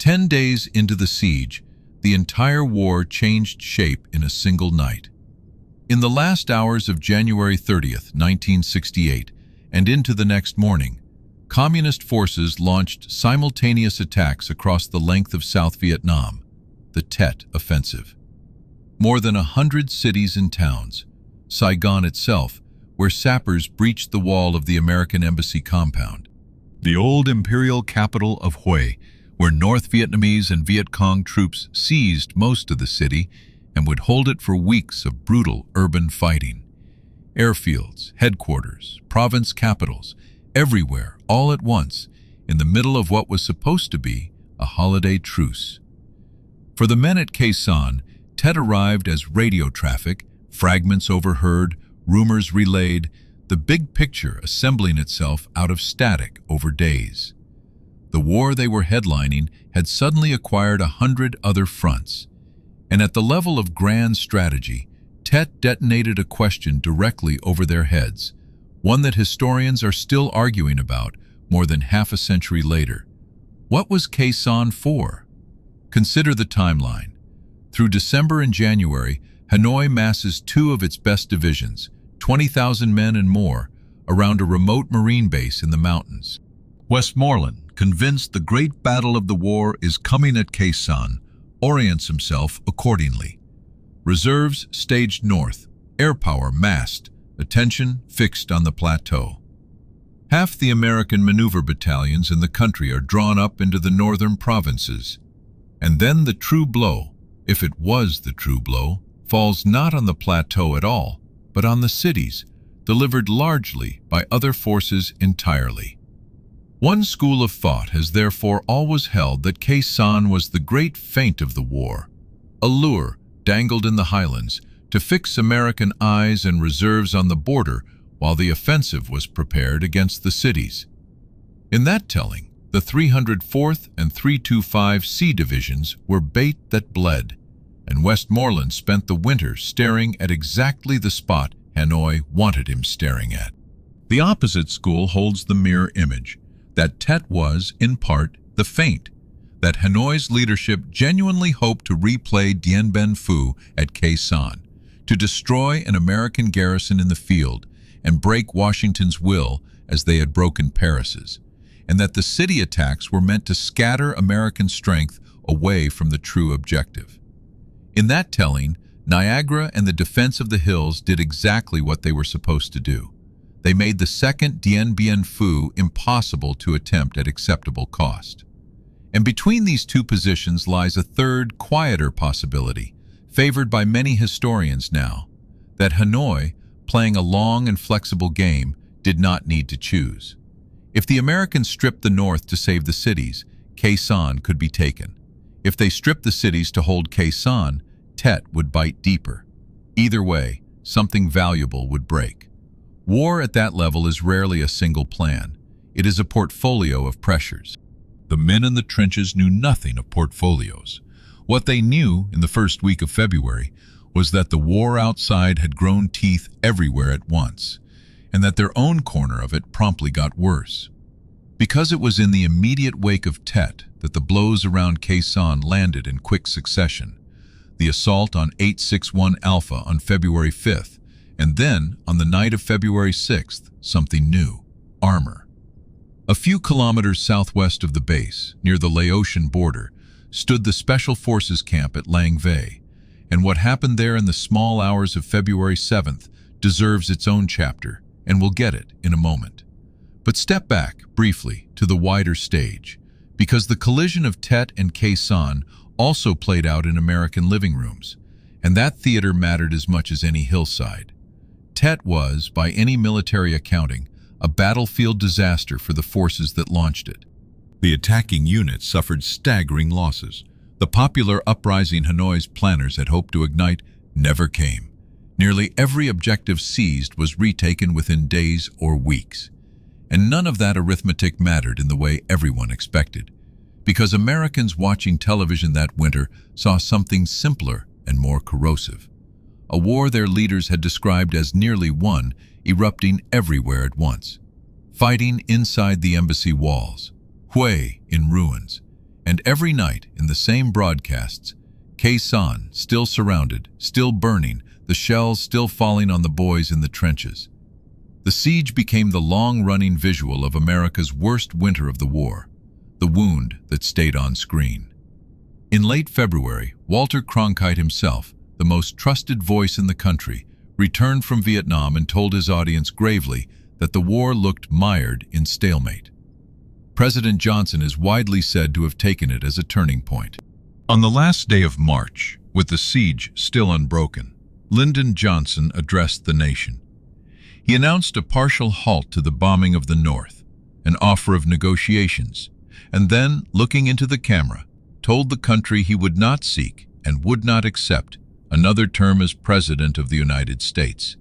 10 days into the siege, the entire war changed shape in a single night. In the last hours of January 30th, 1968, and into the next morning, Communist forces launched simultaneous attacks across the length of South Vietnam, the Tet Offensive. More than 100 cities and towns, Saigon itself, where sappers breached the wall of the American embassy compound. The old imperial capital of Hue, where North Vietnamese and Viet Cong troops seized most of the city and would hold it for weeks of brutal urban fighting. Airfields, headquarters, province capitals, everywhere, all at once, in the middle of what was supposed to be a holiday truce. For the men at Khe Sanh, Tet arrived as radio traffic, fragments overheard, rumors relayed, the big picture assembling itself out of static over days. The war they were headlining had suddenly acquired 100 other fronts, and at the level of grand strategy, Tet detonated a question directly over their heads, one that historians are still arguing about more than half a century later. What was Khe Sanh for? Consider the timeline. Through December and January, Hanoi masses two of its best divisions, 20,000 men and more, around a remote marine base in the mountains. Westmoreland, convinced the great battle of the war is coming at Khe Sanh, orients himself accordingly. Reserves staged north, air power massed, attention fixed on the plateau. Half the American maneuver battalions in the country are drawn up into the northern provinces. And then the true blow, if it was the true blow, falls not on the plateau at all, but on the cities, delivered largely by other forces entirely. One school of thought has therefore always held that Khe Sanh was the great feint of the war, a lure dangled in the highlands to fix American eyes and reserves on the border while the offensive was prepared against the cities. In that telling, the 304th and 325 C divisions were bait that bled, and Westmoreland spent the winter staring at exactly the spot Hanoi wanted him staring at. The opposite school holds the mirror image, that Tet was, in part, the feint, that Hanoi's leadership genuinely hoped to replay Dien Bien Phu at Khe Sanh, to destroy an American garrison in the field and break Washington's will as they had broken Paris's, and that the city attacks were meant to scatter American strength away from the true objective. In that telling, Niagara and the defense of the hills did exactly what they were supposed to do. They made the second Dien Bien Phu impossible to attempt at acceptable cost. And between these two positions lies a third, quieter possibility, favored by many historians now, that Hanoi, playing a long and flexible game, did not need to choose. If the Americans stripped the north to save the cities, Khe Sanh could be taken. If they stripped the cities to hold Khe Sanh, Tet would bite deeper. Either way, something valuable would break. War at that level is rarely a single plan. It is a portfolio of pressures. The men in the trenches knew nothing of portfolios. What they knew in the first week of February was that the war outside had grown teeth everywhere at once, and that their own corner of it promptly got worse. Because it was in the immediate wake of Tet that the blows around Khe Sanh landed in quick succession. The assault on 861 Alpha on February 5th, and then, on the night of February 6th, something new, armor. A few kilometers southwest of the base, near the Laotian border, stood the Special Forces camp at Lang Vei, and what happened there in the small hours of February 7th deserves its own chapter, and we'll get it in a moment. But step back, briefly, to the wider stage, because the collision of Tet and Khe Sanh also played out in American living rooms, and that theater mattered as much as any hillside. Tet was, by any military accounting, a battlefield disaster for the forces that launched it. The attacking units suffered staggering losses. The popular uprising Hanoi's planners had hoped to ignite never came. Nearly every objective seized was retaken within days or weeks. And none of that arithmetic mattered in the way everyone expected, because Americans watching television that winter saw something simpler and more corrosive. A war their leaders had described as nearly won, erupting everywhere at once. Fighting inside the embassy walls, Hue in ruins, and every night in the same broadcasts, Khe Sanh still surrounded, still burning, the shells still falling on the boys in the trenches. The siege became the long-running visual of America's worst winter of the war, the wound that stayed on screen. In late February, Walter Cronkite himself, the most trusted voice in the country, returned from Vietnam and told his audience gravely that the war looked mired in stalemate. President Johnson is widely said to have taken it as a turning point. On the last day of March, with the siege still unbroken, Lyndon Johnson addressed the nation. He announced a partial halt to the bombing of the North, an offer of negotiations, and then, looking into the camera, told the country he would not seek and would not accept another term as President of the United States.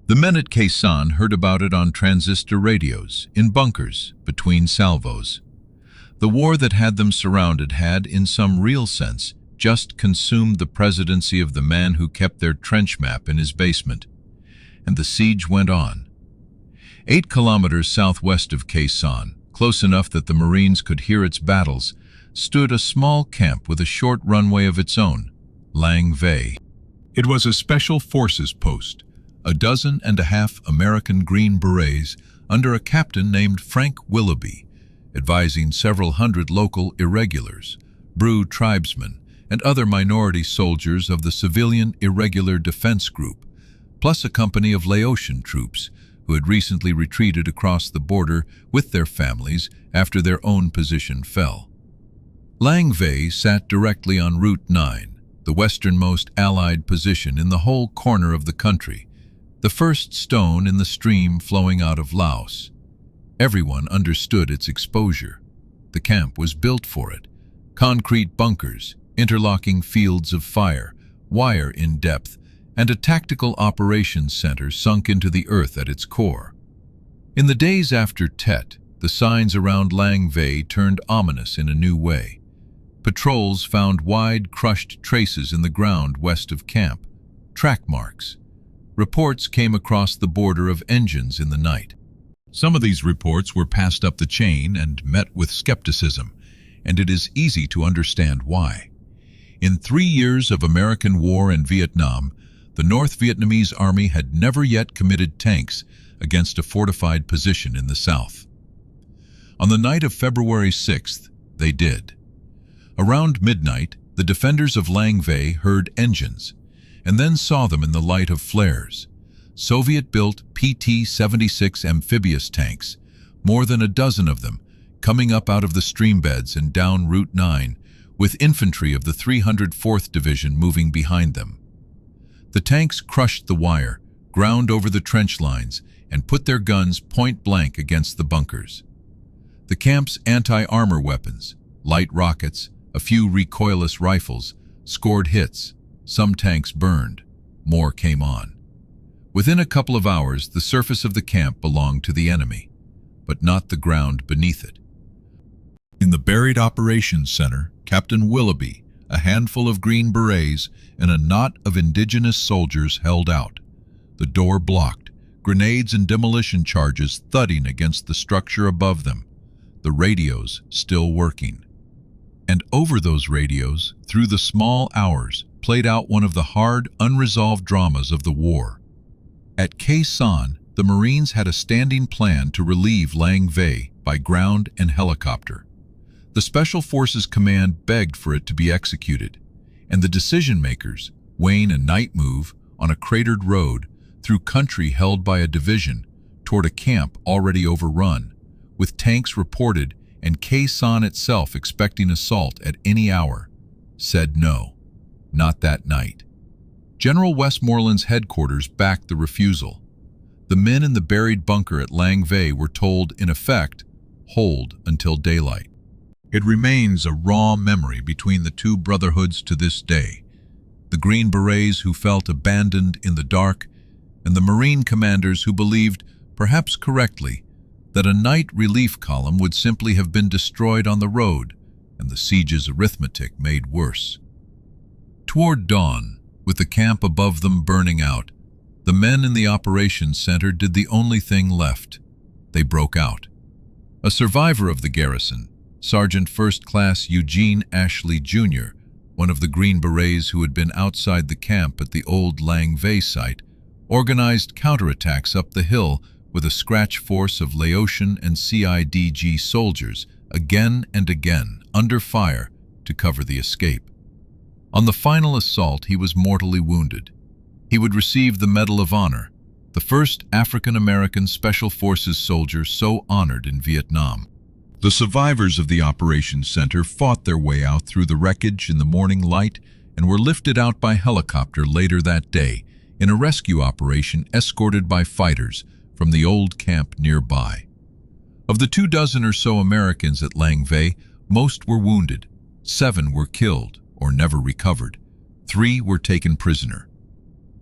The men at Khe Sanh heard about it on transistor radios, in bunkers, between salvos. The war that had them surrounded had, in some real sense, just consumed the presidency of the man who kept their trench map in his basement. And the siege went on. 8 kilometers southwest of Khe Sanh, close enough that the Marines could hear its battles, stood a small camp with a short runway of its own, Lang Vei. It was a special forces post, a dozen and a half American Green Berets under a captain named Frank Willoughby, advising several hundred local irregulars, Bru tribesmen, and other minority soldiers of the Civilian Irregular Defense Group, plus a company of Laotian troops who had recently retreated across the border with their families after their own position fell. Lang Vei sat directly on Route 9, the westernmost Allied position in the whole corner of the country, the first stone in the stream flowing out of Laos. Everyone understood its exposure. The camp was built for it. Concrete bunkers, interlocking fields of fire, wire in depth, and a tactical operations center sunk into the earth at its core. In the days after Tet, the signs around Lang Vei turned ominous in a new way. Patrols found wide, crushed traces in the ground west of camp, track marks. Reports came across the border of engines in the night. Some of these reports were passed up the chain and met with skepticism, and it is easy to understand why. In 3 years of American war in Vietnam, the North Vietnamese army had never yet committed tanks against a fortified position in the south. On the night of February 6th, they did. Around midnight, the defenders of Lang Vei heard engines, and then saw them in the light of flares. Soviet-built PT-76 amphibious tanks, more than a dozen of them, coming up out of the streambeds and down Route 9, with infantry of the 304th Division moving behind them. The tanks crushed the wire, ground over the trench lines, and put their guns point-blank against the bunkers. The camp's anti-armor weapons, light rockets, a few recoilless rifles, scored hits. Some tanks burned. More came on. Within a couple of hours, the surface of the camp belonged to the enemy, but not the ground beneath it. In the buried operations center, Captain Willoughby, a handful of Green Berets, and a knot of indigenous soldiers held out. The door blocked, grenades and demolition charges thudding against the structure above them, the radios still working. And over those radios, through the small hours, played out one of the hard, unresolved dramas of the war. At Khe Sanh, the Marines had a standing plan to relieve Lang Vei by ground and helicopter. The Special Forces Command begged for it to be executed, and the decision-makers, Wayne and Night Move, on a cratered road, through country held by a division, toward a camp already overrun, with tanks reported and Khe Sanh itself expecting assault at any hour, said no, not that night. General Westmoreland's headquarters backed the refusal. The men in the buried bunker at Lang Vei were told, in effect, hold until daylight. It remains a raw memory between the two brotherhoods to this day. The Green Berets who felt abandoned in the dark, and the Marine commanders who believed, perhaps correctly, that a night relief column would simply have been destroyed on the road and the siege's arithmetic made worse. Toward dawn, with the camp above them burning out, the men in the operations center did the only thing left. They broke out. A survivor of the garrison, Sergeant First Class Eugene Ashley Jr., one of the Green Berets who had been outside the camp at the old Lang Vei site, organized counterattacks up the hill with a scratch force of Laotian and CIDG soldiers again and again under fire to cover the escape. On the final assault, he was mortally wounded. He would receive the Medal of Honor, the first African-American Special Forces soldier so honored in Vietnam. The survivors of the operations center fought their way out through the wreckage in the morning light and were lifted out by helicopter later that day in a rescue operation escorted by fighters from the old camp nearby. Of the 24 or so Americans at Lang Vei, most were wounded. 7 were killed or never recovered. 3 were taken prisoner.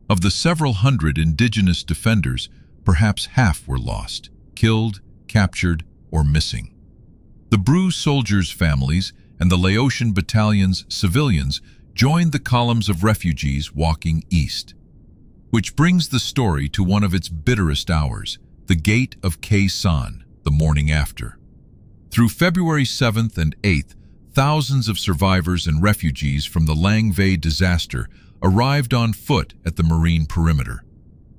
Of the several hundred indigenous defenders, perhaps half were lost, killed, captured, or missing. The Bru soldiers' families and the Laotian battalion's civilians joined the columns of refugees walking east. Which brings the story to one of its bitterest hours, the gate of Khe Sanh, the morning after. Through February 7th and 8th, thousands of survivors and refugees from the Lang Vei disaster arrived on foot at the Marine perimeter.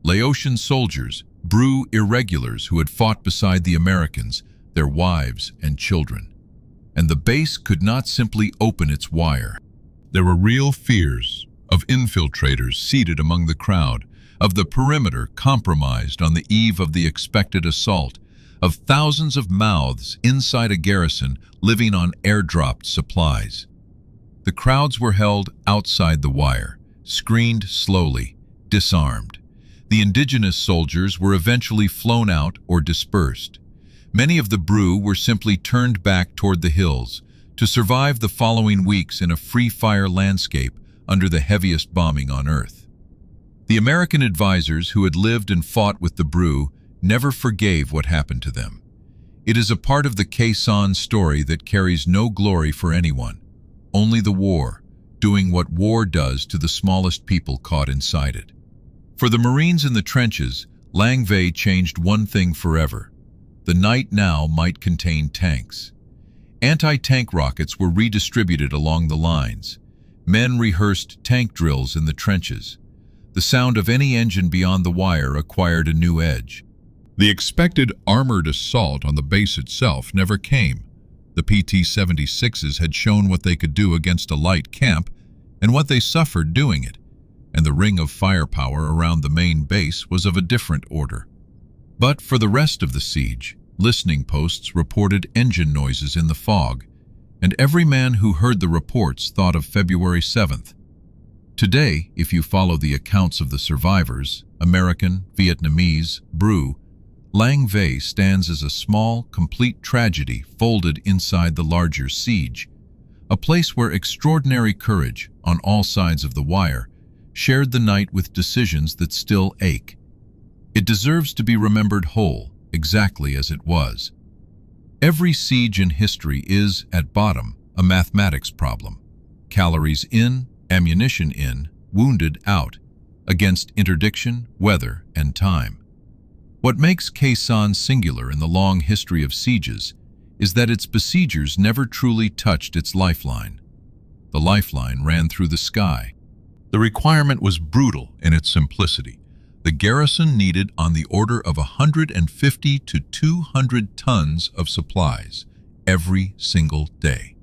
Laotian soldiers, Bru irregulars who had fought beside the Americans, their wives and children. And the base could not simply open its wire. There were real fears of infiltrators seated among the crowd, of the perimeter compromised on the eve of the expected assault, of thousands of mouths inside a garrison living on airdropped supplies. The crowds were held outside the wire, screened slowly, disarmed. The indigenous soldiers were eventually flown out or dispersed. Many of the Bru were simply turned back toward the hills to survive the following weeks in a free-fire landscape under the heaviest bombing on Earth. The American advisors who had lived and fought with the Bru never forgave what happened to them. It is a part of the Khe Sanh story that carries no glory for anyone, only the war, doing what war does to the smallest people caught inside it. For the Marines in the trenches, Lang Vei changed one thing forever. The night now might contain tanks. Anti-tank rockets were redistributed along the lines. Men rehearsed tank drills in the trenches. The sound of any engine beyond the wire acquired a new edge. The expected armored assault on the base itself never came. The PT-76s had shown what they could do against a light camp and what they suffered doing it, and the ring of firepower around the main base was of a different order. But for the rest of the siege, listening posts reported engine noises in the fog, and every man who heard the reports thought of February 7th. Today, if you follow the accounts of the survivors, American, Vietnamese, Bru, Lang Vei stands as a small, complete tragedy folded inside the larger siege, a place where extraordinary courage, on all sides of the wire, shared the night with decisions that still ache. It deserves to be remembered whole, exactly as it was. Every siege in history is, at bottom, a mathematics problem. Calories in, ammunition in, wounded out, against interdiction, weather, and time. What makes Khe Sanh singular in the long history of sieges is that its besiegers never truly touched its lifeline. The lifeline ran through the sky. The requirement was brutal in its simplicity. The garrison needed on the order of 150 to 200 tons of supplies every single day.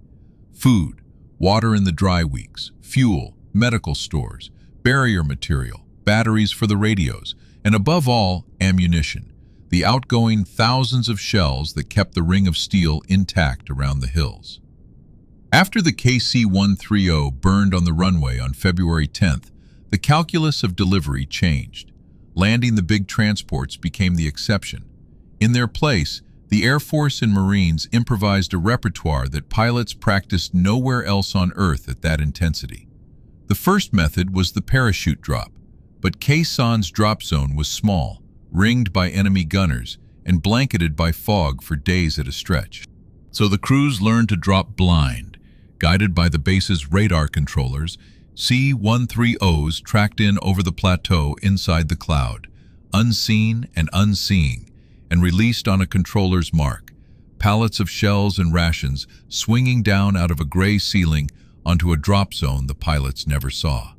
Food, water in the dry weeks, fuel, medical stores, barrier material, batteries for the radios, and above all, ammunition, the outgoing thousands of shells that kept the ring of steel intact around the hills. After the KC-130 burned on the runway on February 10th, the calculus of delivery changed. Landing the big transports became the exception. In their place, the Air Force and Marines improvised a repertoire that pilots practiced nowhere else on Earth at that intensity. The first method was the parachute drop, but Khe Sanh's drop zone was small, ringed by enemy gunners, and blanketed by fog for days at a stretch. So the crews learned to drop blind. Guided by the base's radar controllers, C-130s tracked in over the plateau inside the cloud, unseen and unseeing, and released on a controller's mark, pallets of shells and rations swinging down out of a gray ceiling onto a drop zone the pilots never saw.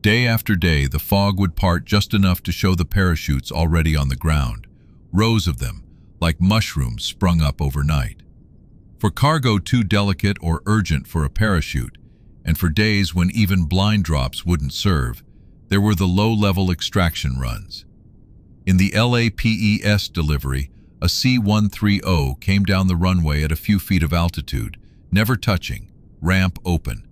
Day after day, the fog would part just enough to show the parachutes already on the ground, rows of them, like mushrooms sprung up overnight. For cargo too delicate or urgent for a parachute, and for days when even blind drops wouldn't serve, there were the low-level extraction runs. In the LAPES delivery, a C-130 came down the runway at a few feet of altitude, never touching, ramp open.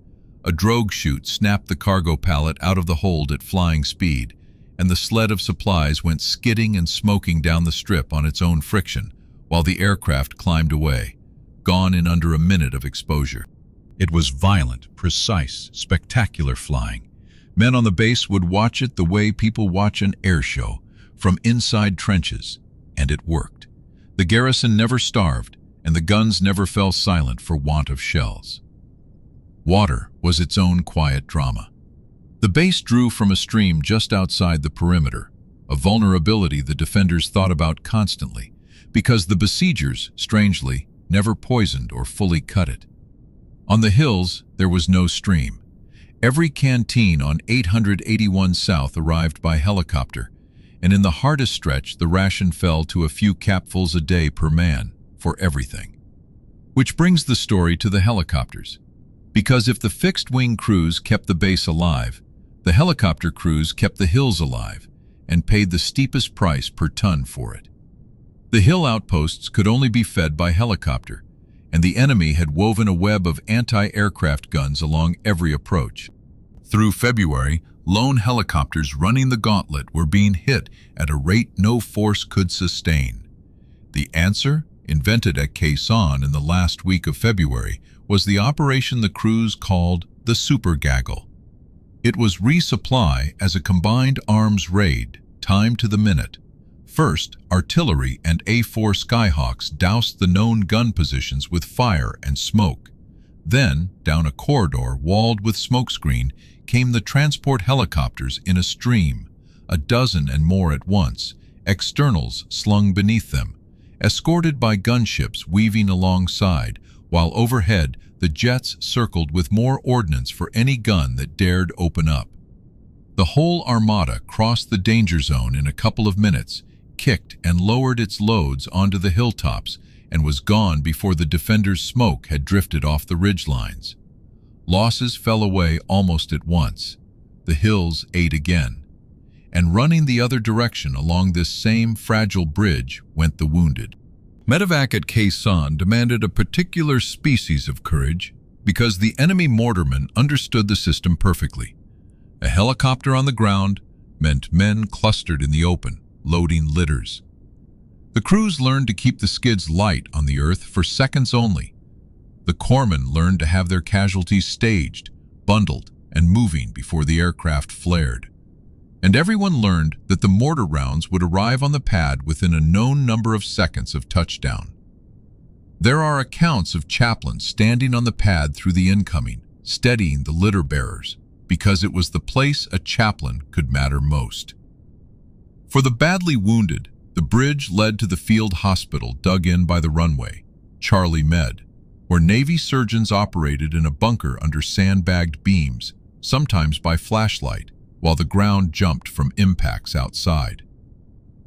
A drogue chute snapped the cargo pallet out of the hold at flying speed, and the sled of supplies went skidding and smoking down the strip on its own friction, while the aircraft climbed away, gone in under a minute of exposure. It was violent, precise, spectacular flying. Men on the base would watch it the way people watch an air show, from inside trenches, and it worked. The garrison never starved, and the guns never fell silent for want of shells. Water was its own quiet drama. The base drew from a stream just outside the perimeter, a vulnerability the defenders thought about constantly, because the besiegers, strangely, never poisoned or fully cut it. On the hills, there was no stream. Every canteen on 881 South arrived by helicopter, and in the hardest stretch, the ration fell to a few capfuls a day per man, for everything. Which brings the story to the helicopters. Because if the fixed-wing crews kept the base alive, the helicopter crews kept the hills alive, and paid the steepest price per ton for it. The hill outposts could only be fed by helicopter, and the enemy had woven a web of anti-aircraft guns along every approach. Through February, lone helicopters running the gauntlet were being hit at a rate no force could sustain. The answer, invented at Khe Sanh in the last week of February, was the operation the crews called the Super Gaggle. It was resupply as a combined arms raid, timed to the minute. First, artillery and A-4 Skyhawks doused the known gun positions with fire and smoke. Then, down a corridor walled with smokescreen, came the transport helicopters in a stream, a dozen and more at once, externals slung beneath them, escorted by gunships weaving alongside, while overhead the jets circled with more ordnance for any gun that dared open up. The whole armada crossed the danger zone in a couple of minutes, kicked and lowered its loads onto the hilltops, and was gone before the defenders' smoke had drifted off the ridgelines. Losses fell away almost at once. The hills ate again. And running the other direction along this same fragile bridge went the wounded. Medevac at Khe Sanh demanded a particular species of courage because the enemy mortarmen understood the system perfectly. A helicopter on the ground meant men clustered in the open, loading litters. The crews learned to keep the skids light on the earth for seconds only. The corpsmen learned to have their casualties staged, bundled, and moving before the aircraft flared. And everyone learned that the mortar rounds would arrive on the pad within a known number of seconds of touchdown. There are accounts of chaplains standing on the pad through the incoming, steadying the litter bearers, because it was the place a chaplain could matter most. For the badly wounded, the bridge led to the field hospital dug in by the runway, Charlie Med, where Navy surgeons operated in a bunker under sandbagged beams, sometimes by flashlight, while the ground jumped from impacts outside.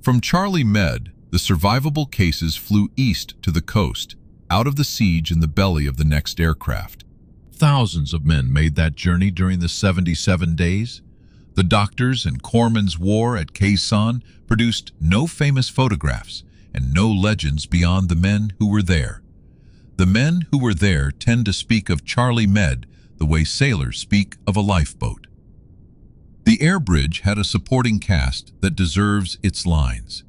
From Charlie Med, the survivable cases flew east to the coast, out of the siege in the belly of the next aircraft. Thousands of men made that journey during the 77 days. The doctors and corpsmen's war at Khe Sanh produced no famous photographs and no legends beyond the men who were there. The men who were there tend to speak of Charlie Med the way sailors speak of a lifeboat. The air bridge had a supporting cast that deserves its lines.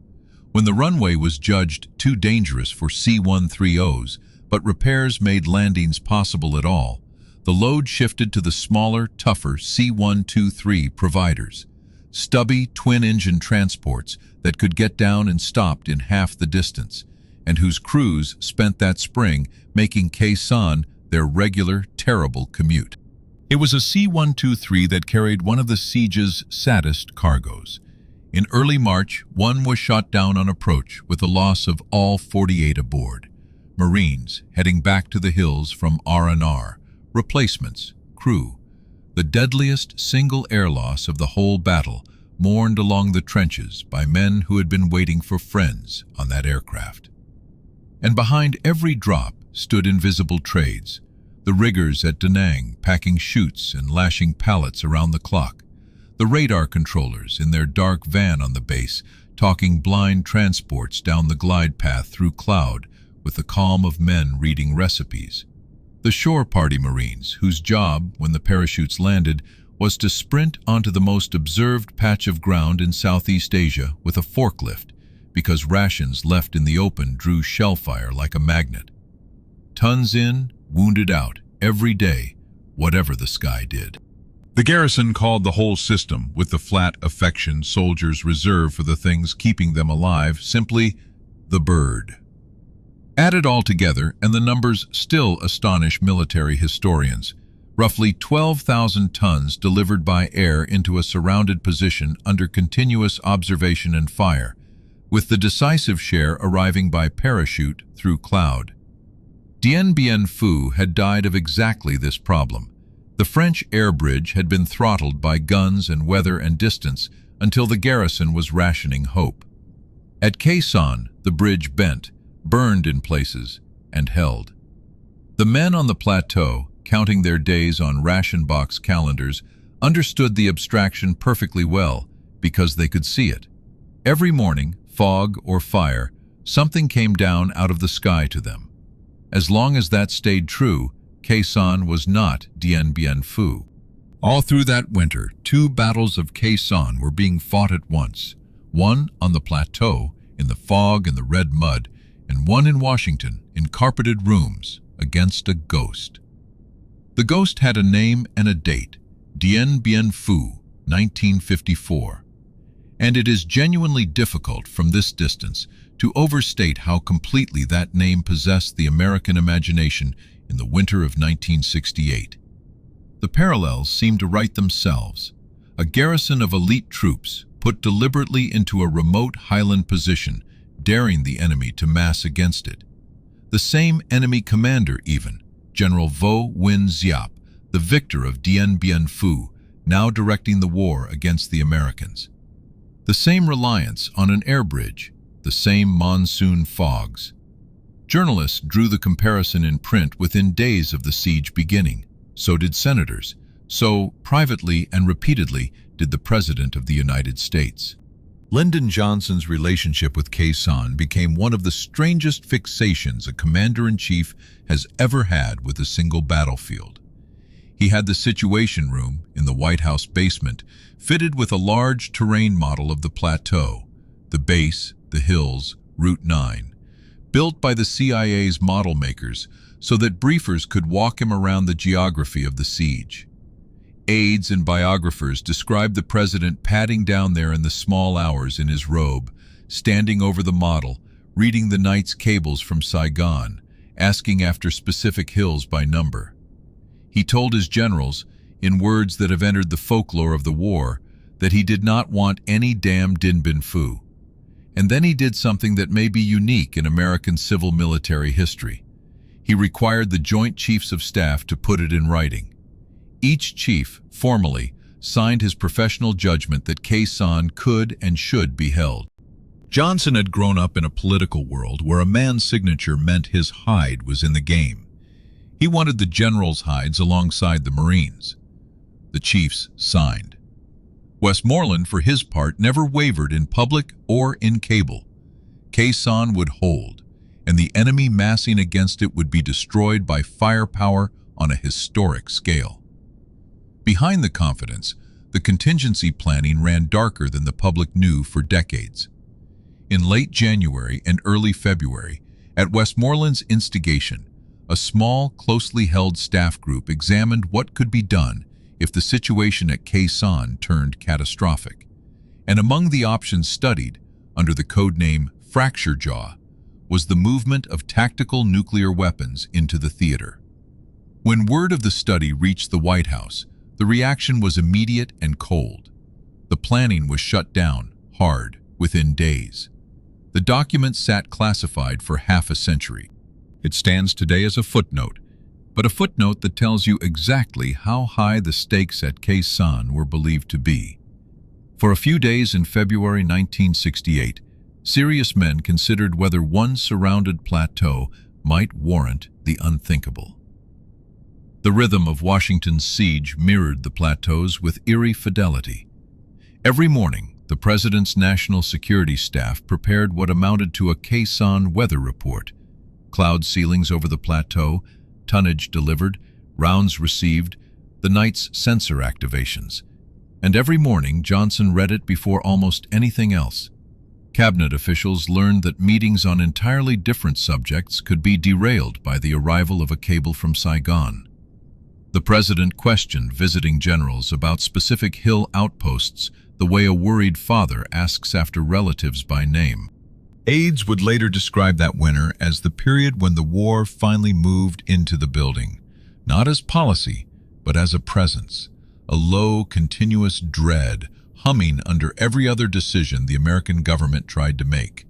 When the runway was judged too dangerous for C-130s, but repairs made landings possible at all, the load shifted to the smaller, tougher C-123 providers, stubby twin-engine transports that could get down and stopped in half the distance, and whose crews spent that spring making Khe Sanh their regular, terrible commute. It was a C-123 that carried one of the siege's saddest cargoes. In early March, one was shot down on approach with the loss of all 48 aboard. Marines heading back to the hills from R&R, replacements, crew. The deadliest single air loss of the whole battle, mourned along the trenches by men who had been waiting for friends on that aircraft. And behind every drop stood invisible trades, the riggers at Da Nang packing chutes and lashing pallets around the clock, the radar controllers in their dark van on the base talking blind transports down the glide path through cloud with the calm of men reading recipes, the shore party Marines whose job, when the parachutes landed, was to sprint onto the most observed patch of ground in Southeast Asia with a forklift, because rations left in the open drew shellfire like a magnet. Tons in, wounded out, every day, whatever the sky did. The garrison called the whole system, with the flat affection soldiers reserve for the things keeping them alive, simply the bird. Add it all together, and the numbers still astonish military historians. Roughly 12,000 tons delivered by air into a surrounded position under continuous observation and fire, with the decisive share arriving by parachute through cloud. Dien Bien Phu had died of exactly this problem. The French air bridge had been throttled by guns and weather and distance until the garrison was rationing hope. At Khe Sanh, the bridge bent, burned in places, and held. The men on the plateau, counting their days on ration box calendars, understood the abstraction perfectly well because they could see it. Every morning, fog or fire, something came down out of the sky to them. As long as that stayed true, Khe Sanh was not Dien Bien Phu. All through that winter, two battles of Khe Sanh were being fought at once, one on the plateau, in the fog and the red mud, and one in Washington, in carpeted rooms, against a ghost. The ghost had a name and a date, Dien Bien Phu, 1954. And it is genuinely difficult from this distance to overstate how completely that name possessed the American imagination in the winter of 1968. The parallels seem to write themselves. A garrison of elite troops put deliberately into a remote highland position, daring the enemy to mass against it. The same enemy commander even, General Vo Nguyen Giap, the victor of Dien Bien Phu, now directing the war against the Americans. The same reliance on an air bridge, the same monsoon fogs. Journalists drew the comparison in print within days of the siege beginning. So did senators. So, privately and repeatedly, did the President of the United States. Lyndon Johnson's relationship with Khe Sanh became one of the strangest fixations a commander-in-chief has ever had with a single battlefield. He had the Situation Room in the White House basement fitted with a large terrain model of the plateau, the base, the hills, Route 9, built by the CIA's model makers so that briefers could walk him around the geography of the siege. Aides and biographers described the president padding down there in the small hours in his robe, standing over the model, reading the night's cables from Saigon, asking after specific hills by number. He told his generals, in words that have entered the folklore of the war, that he did not want any damn Dien Bien Phu. And then he did something that may be unique in American civil military history. He required the Joint Chiefs of Staff to put it in writing. Each chief, formally, signed his professional judgment that Khe Sanh could and should be held. Johnson had grown up in a political world where a man's signature meant his hide was in the game. He wanted the generals' hides alongside the Marines. The chiefs signed. Westmoreland, for his part, never wavered in public or in cable. Khe Sanh would hold, and the enemy massing against it would be destroyed by firepower on a historic scale. Behind the confidence, the contingency planning ran darker than the public knew for decades. In late January and early February, at Westmoreland's instigation, a small, closely held staff group examined what could be done if the situation at Khe Sanh turned catastrophic. And among the options studied, under the codename Fracture Jaw, was the movement of tactical nuclear weapons into the theater. When word of the study reached the White House, the reaction was immediate and cold. The planning was shut down, hard, within days. The document sat classified for half a century. It stands today as a footnote, but a footnote that tells you exactly how high the stakes at Khe Sanh were believed to be. For a few days in February 1968, serious men considered whether one surrounded plateau might warrant the unthinkable. The rhythm of Washington's siege mirrored the plateaus with eerie fidelity. Every morning, the President's National Security Staff prepared what amounted to a Khe Sanh weather report. Cloud ceilings over the plateau, tonnage delivered, rounds received, the night's sensor activations. And every morning, Johnson read it before almost anything else. Cabinet officials learned that meetings on entirely different subjects could be derailed by the arrival of a cable from Saigon. The President questioned visiting generals about specific hill outposts the way a worried father asks after relatives by name. Aides would later describe that winter as the period when the war finally moved into the building, not as policy, but as a presence, a low, continuous dread humming under every other decision the American government tried to make.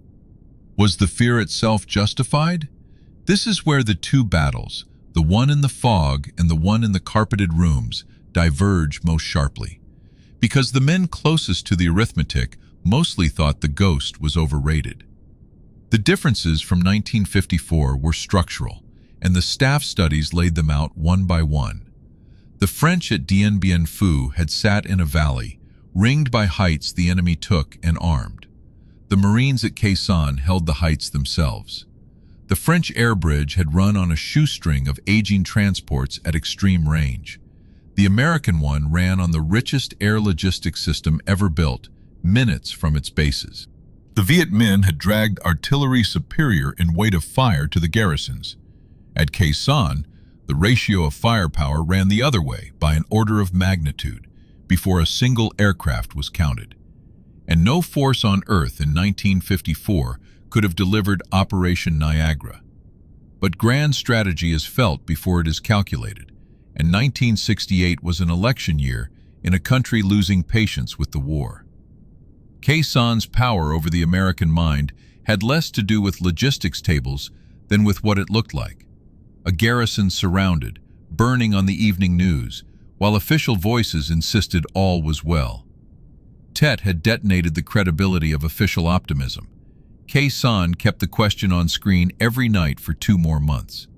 Was the fear itself justified? This is where the two battles, the one in the fog and the one in the carpeted rooms, diverge most sharply. Because the men closest to the arithmetic mostly thought the ghost was overrated. The differences from 1954 were structural, and the staff studies laid them out one by one. The French at Dien Bien Phu had sat in a valley, ringed by heights the enemy took and armed. The Marines at Khe Sanh held the heights themselves. The French air bridge had run on a shoestring of aging transports at extreme range. The American one ran on the richest air logistics system ever built, minutes from its bases. The Viet Minh had dragged artillery superior in weight of fire to the garrisons. At Khe Sanh, the ratio of firepower ran the other way by an order of magnitude before a single aircraft was counted. And no force on Earth in 1954 could have delivered Operation Niagara. But grand strategy is felt before it is calculated, and 1968 was an election year in a country losing patience with the war. Khe Sanh's power over the American mind had less to do with logistics tables than with what it looked like. A garrison surrounded, burning on the evening news, while official voices insisted all was well. Tet had detonated the credibility of official optimism. Khe Sanh kept the question on screen every night for 2 more months.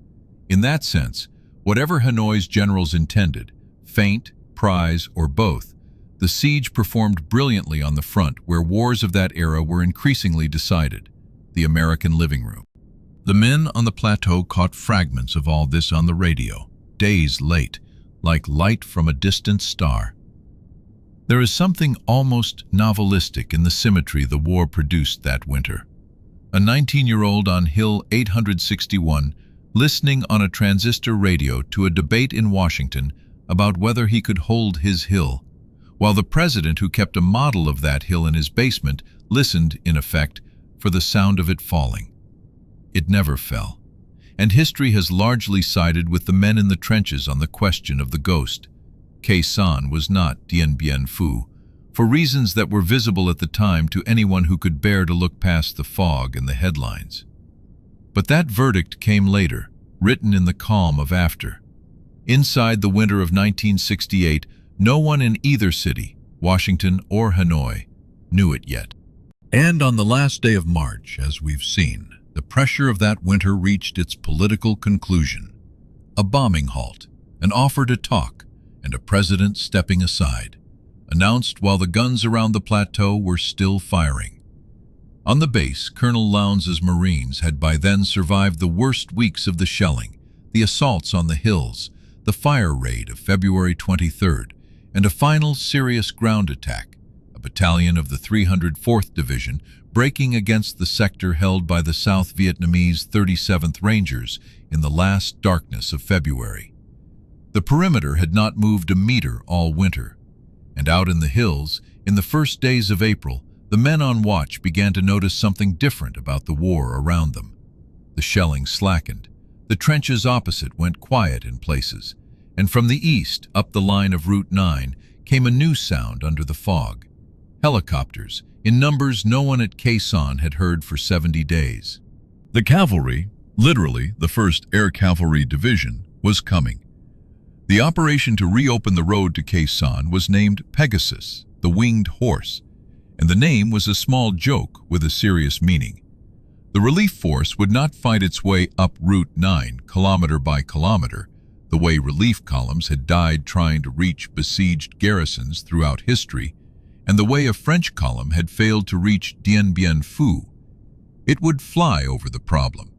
In that sense, whatever Hanoi's generals intended, feint, prize, or both, the siege performed brilliantly on the front where wars of that era were increasingly decided, the American living room. The men on the plateau caught fragments of all this on the radio, days late, like light from a distant star. There is something almost novelistic in the symmetry the war produced that winter. A 19-year-old on Hill 861 listening on a transistor radio to a debate in Washington about whether he could hold his hill, while the president, who kept a model of that hill in his basement, listened, in effect, for the sound of it falling. It never fell, and history has largely sided with the men in the trenches on the question of the ghost. Khe Sanh was not Dien Bien Phu, for reasons that were visible at the time to anyone who could bear to look past the fog and the headlines. But that verdict came later, written in the calm of after. Inside the winter of 1968, no one in either city, Washington or Hanoi, knew it yet. And on the last day of March, as we've seen, the pressure of that winter reached its political conclusion. A bombing halt, an offer to talk, and a president stepping aside. announced while the guns around the plateau were still firing. On the base, Colonel Lowndes' Marines had by then survived the worst weeks of the shelling, the assaults on the hills, the fire raid of February 23rd, and a final serious ground attack, a battalion of the 304th Division breaking against the sector held by the South Vietnamese 37th Rangers in the last darkness of February. The perimeter had not moved a meter all winter, and out in the hills, in the first days of April, the men on watch began to notice something different about the war around them. The shelling slackened. The trenches opposite went quiet in places, and from the east, up the line of Route 9, came a new sound under the fog. Helicopters, in numbers no one at Khe Sanh had heard for 70 days. The cavalry, literally the 1st Air Cavalry Division, was coming. The operation to reopen the road to Khe Sanh was named Pegasus, the winged horse, and the name was a small joke with a serious meaning. The relief force would not fight its way up Route 9, kilometer by kilometer, the way relief columns had died trying to reach besieged garrisons throughout history, and the way a French column had failed to reach Dien Bien Phu. It would fly over the problem.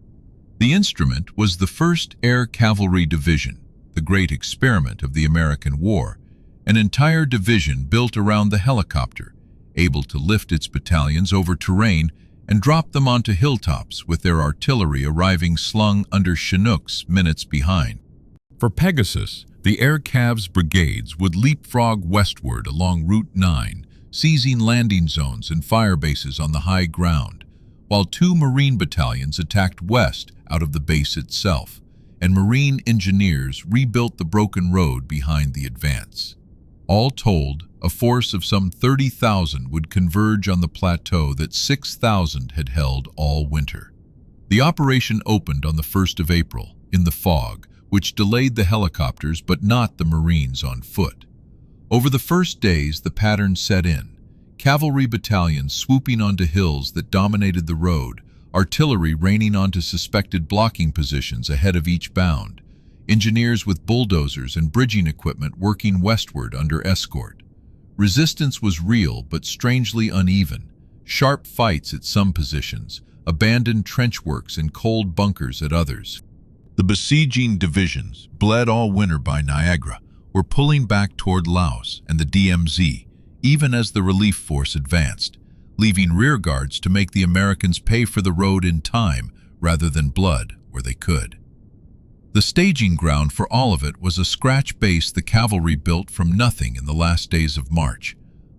The instrument was the 1st Air Cavalry Division, the great experiment of the American War, an entire division built around the helicopter, able to lift its battalions over terrain and drop them onto hilltops with their artillery arriving slung under Chinooks minutes behind. For Pegasus, the Air Cav's brigades would leapfrog westward along Route 9, seizing landing zones and fire bases on the high ground, while 2 Marine battalions attacked west out of the base itself, and Marine engineers rebuilt the broken road behind the advance. All told, a force of some 30,000 would converge on the plateau that 6,000 had held all winter. The operation opened on the 1st of April, in the fog, which delayed the helicopters but not the Marines on foot. Over the first days, the pattern set in. Cavalry battalions swooping onto hills that dominated the road, artillery raining onto suspected blocking positions ahead of each bound, engineers with bulldozers and bridging equipment working westward under escort. Resistance was real but strangely uneven. Sharp fights at some positions, abandoned trench works and cold bunkers at others. The besieging divisions, bled all winter by Niagara, were pulling back toward Laos and the DMZ, even as the relief force advanced, leaving rearguards to make the Americans pay for the road in time rather than blood where they could. The staging ground for all of it was a scratch base the cavalry built from nothing in the last days of March.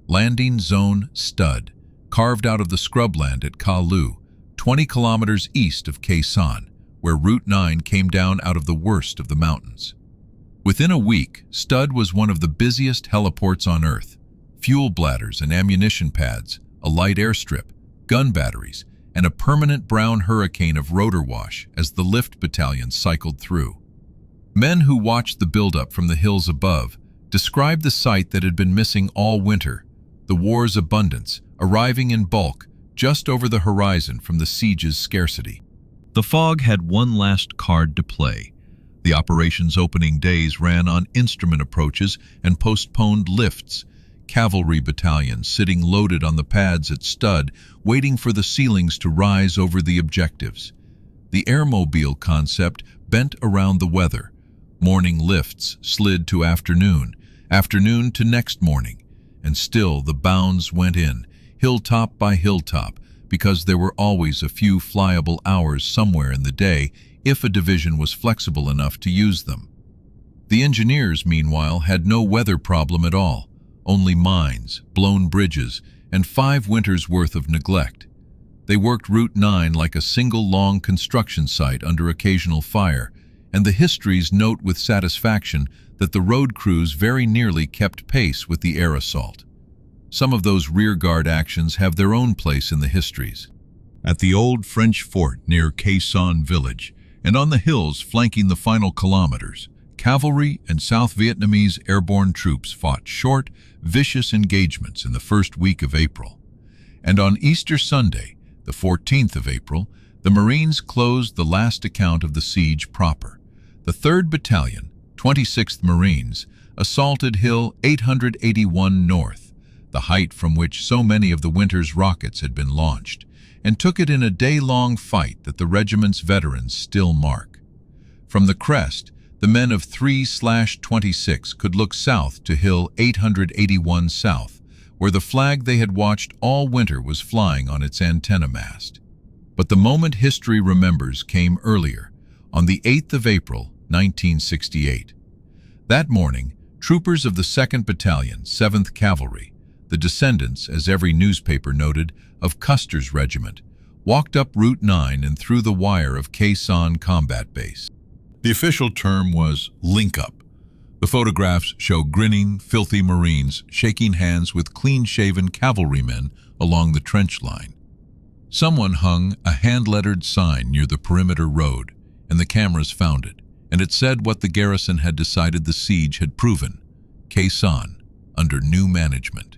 Landing Zone Stud, carved out of the scrubland at Kha Lu, 20 kilometers east of Khe Sanh, where Route 9 came down out of the worst of the mountains. Within a week, Stud was one of the busiest heliports on Earth. Fuel bladders and ammunition pads, a light airstrip, gun batteries, and a permanent brown hurricane of rotor wash as the lift battalions cycled through. Men who watched the buildup from the hills above described the sight that had been missing all winter, the war's abundance, arriving in bulk just over the horizon from the siege's scarcity. The fog had one last card to play. The operation's opening days ran on instrument approaches and postponed lifts, cavalry battalions sitting loaded on the pads at Stud, waiting for the ceilings to rise over the objectives. The airmobile concept bent around the weather. Morning lifts slid to afternoon, afternoon to next morning, and still the bounds went in, hilltop by hilltop, because there were always a few flyable hours somewhere in the day if a division was flexible enough to use them. The engineers, meanwhile, had no weather problem at all. Only mines, blown bridges, and 5 winters' worth of neglect. They worked Route 9 like a single long construction site under occasional fire, and the histories note with satisfaction that the road crews very nearly kept pace with the air assault. Some of those rearguard actions have their own place in the histories. At the old French fort near Khe Sanh village, and on the hills flanking the final kilometers, cavalry and South Vietnamese airborne troops fought short, vicious engagements in the first week of April. And on Easter Sunday, the 14th of April, the Marines closed the last account of the siege proper. The 3rd Battalion, 26th Marines, assaulted Hill 881 North, the height from which so many of the winter's rockets had been launched, and took it in a day-long fight that the regiment's veterans still mark. From the crest, the men of 3/26 could look south to Hill 881 South, where the flag they had watched all winter was flying on its antenna mast. But the moment history remembers came earlier, on the 8th of April, 1968. That morning, troopers of the 2nd Battalion, 7th Cavalry, the descendants, as every newspaper noted, of Custer's regiment, walked up Route 9 and through the wire of Khe Sanh Combat Base. The official term was link-up. The photographs show grinning, filthy Marines shaking hands with clean-shaven cavalrymen along the trench line. Someone hung a hand-lettered sign near the perimeter road, and the cameras found it, and it said what the garrison had decided the siege had proven: Khe Sanh, under new management.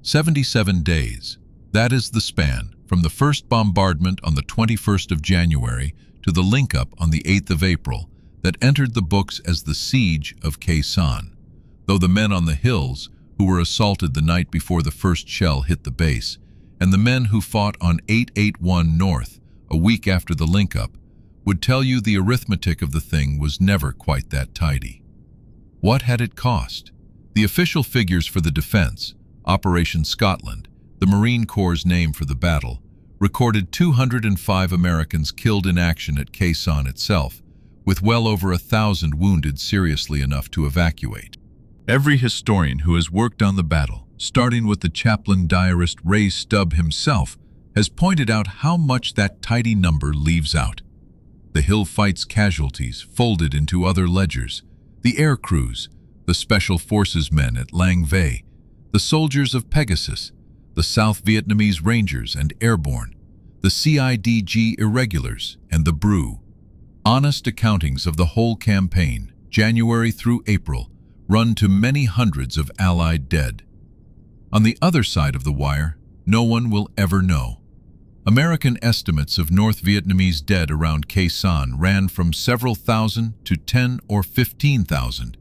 77 days. That is the span from the first bombardment on the 21st of January to the link-up on the 8th of April that entered the books as the Siege of Khe Sanh, though the men on the hills, who were assaulted the night before the first shell hit the base, and the men who fought on 881 North a week after the link-up, would tell you the arithmetic of the thing was never quite that tidy. What had it cost? The official figures for the defense, Operation Scotland, the Marine Corps' name for the battle, recorded 205 Americans killed in action at Khe Sanh itself, with well over 1,000 wounded seriously enough to evacuate. Every historian who has worked on the battle, starting with the chaplain diarist Ray Stubb himself, has pointed out how much that tidy number leaves out. The hill fight's casualties folded into other ledgers: the air crews, the Special Forces men at Lang Vay, the soldiers of Pegasus, the South Vietnamese Rangers and Airborne, the CIDG Irregulars, and the BRU. Honest accountings of the whole campaign, January through April, run to many hundreds of Allied dead. On the other side of the wire, no one will ever know. American estimates of North Vietnamese dead around Khe Sanh ran from several thousand to 10 or 15,000,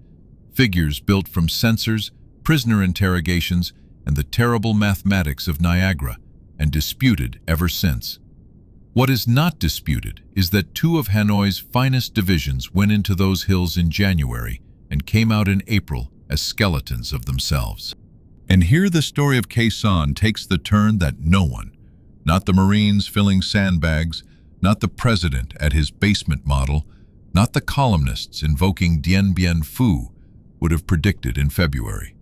figures built from censors, prisoner interrogations, and the terrible mathematics of Niagara, and disputed ever since. What is not disputed is that 2 of Hanoi's finest divisions went into those hills in January and came out in April as skeletons of themselves. And here the story of Khe Sanh takes the turn that no one, not the Marines filling sandbags, not the president at his basement model, not the columnists invoking Dien Bien Phu, would have predicted in February.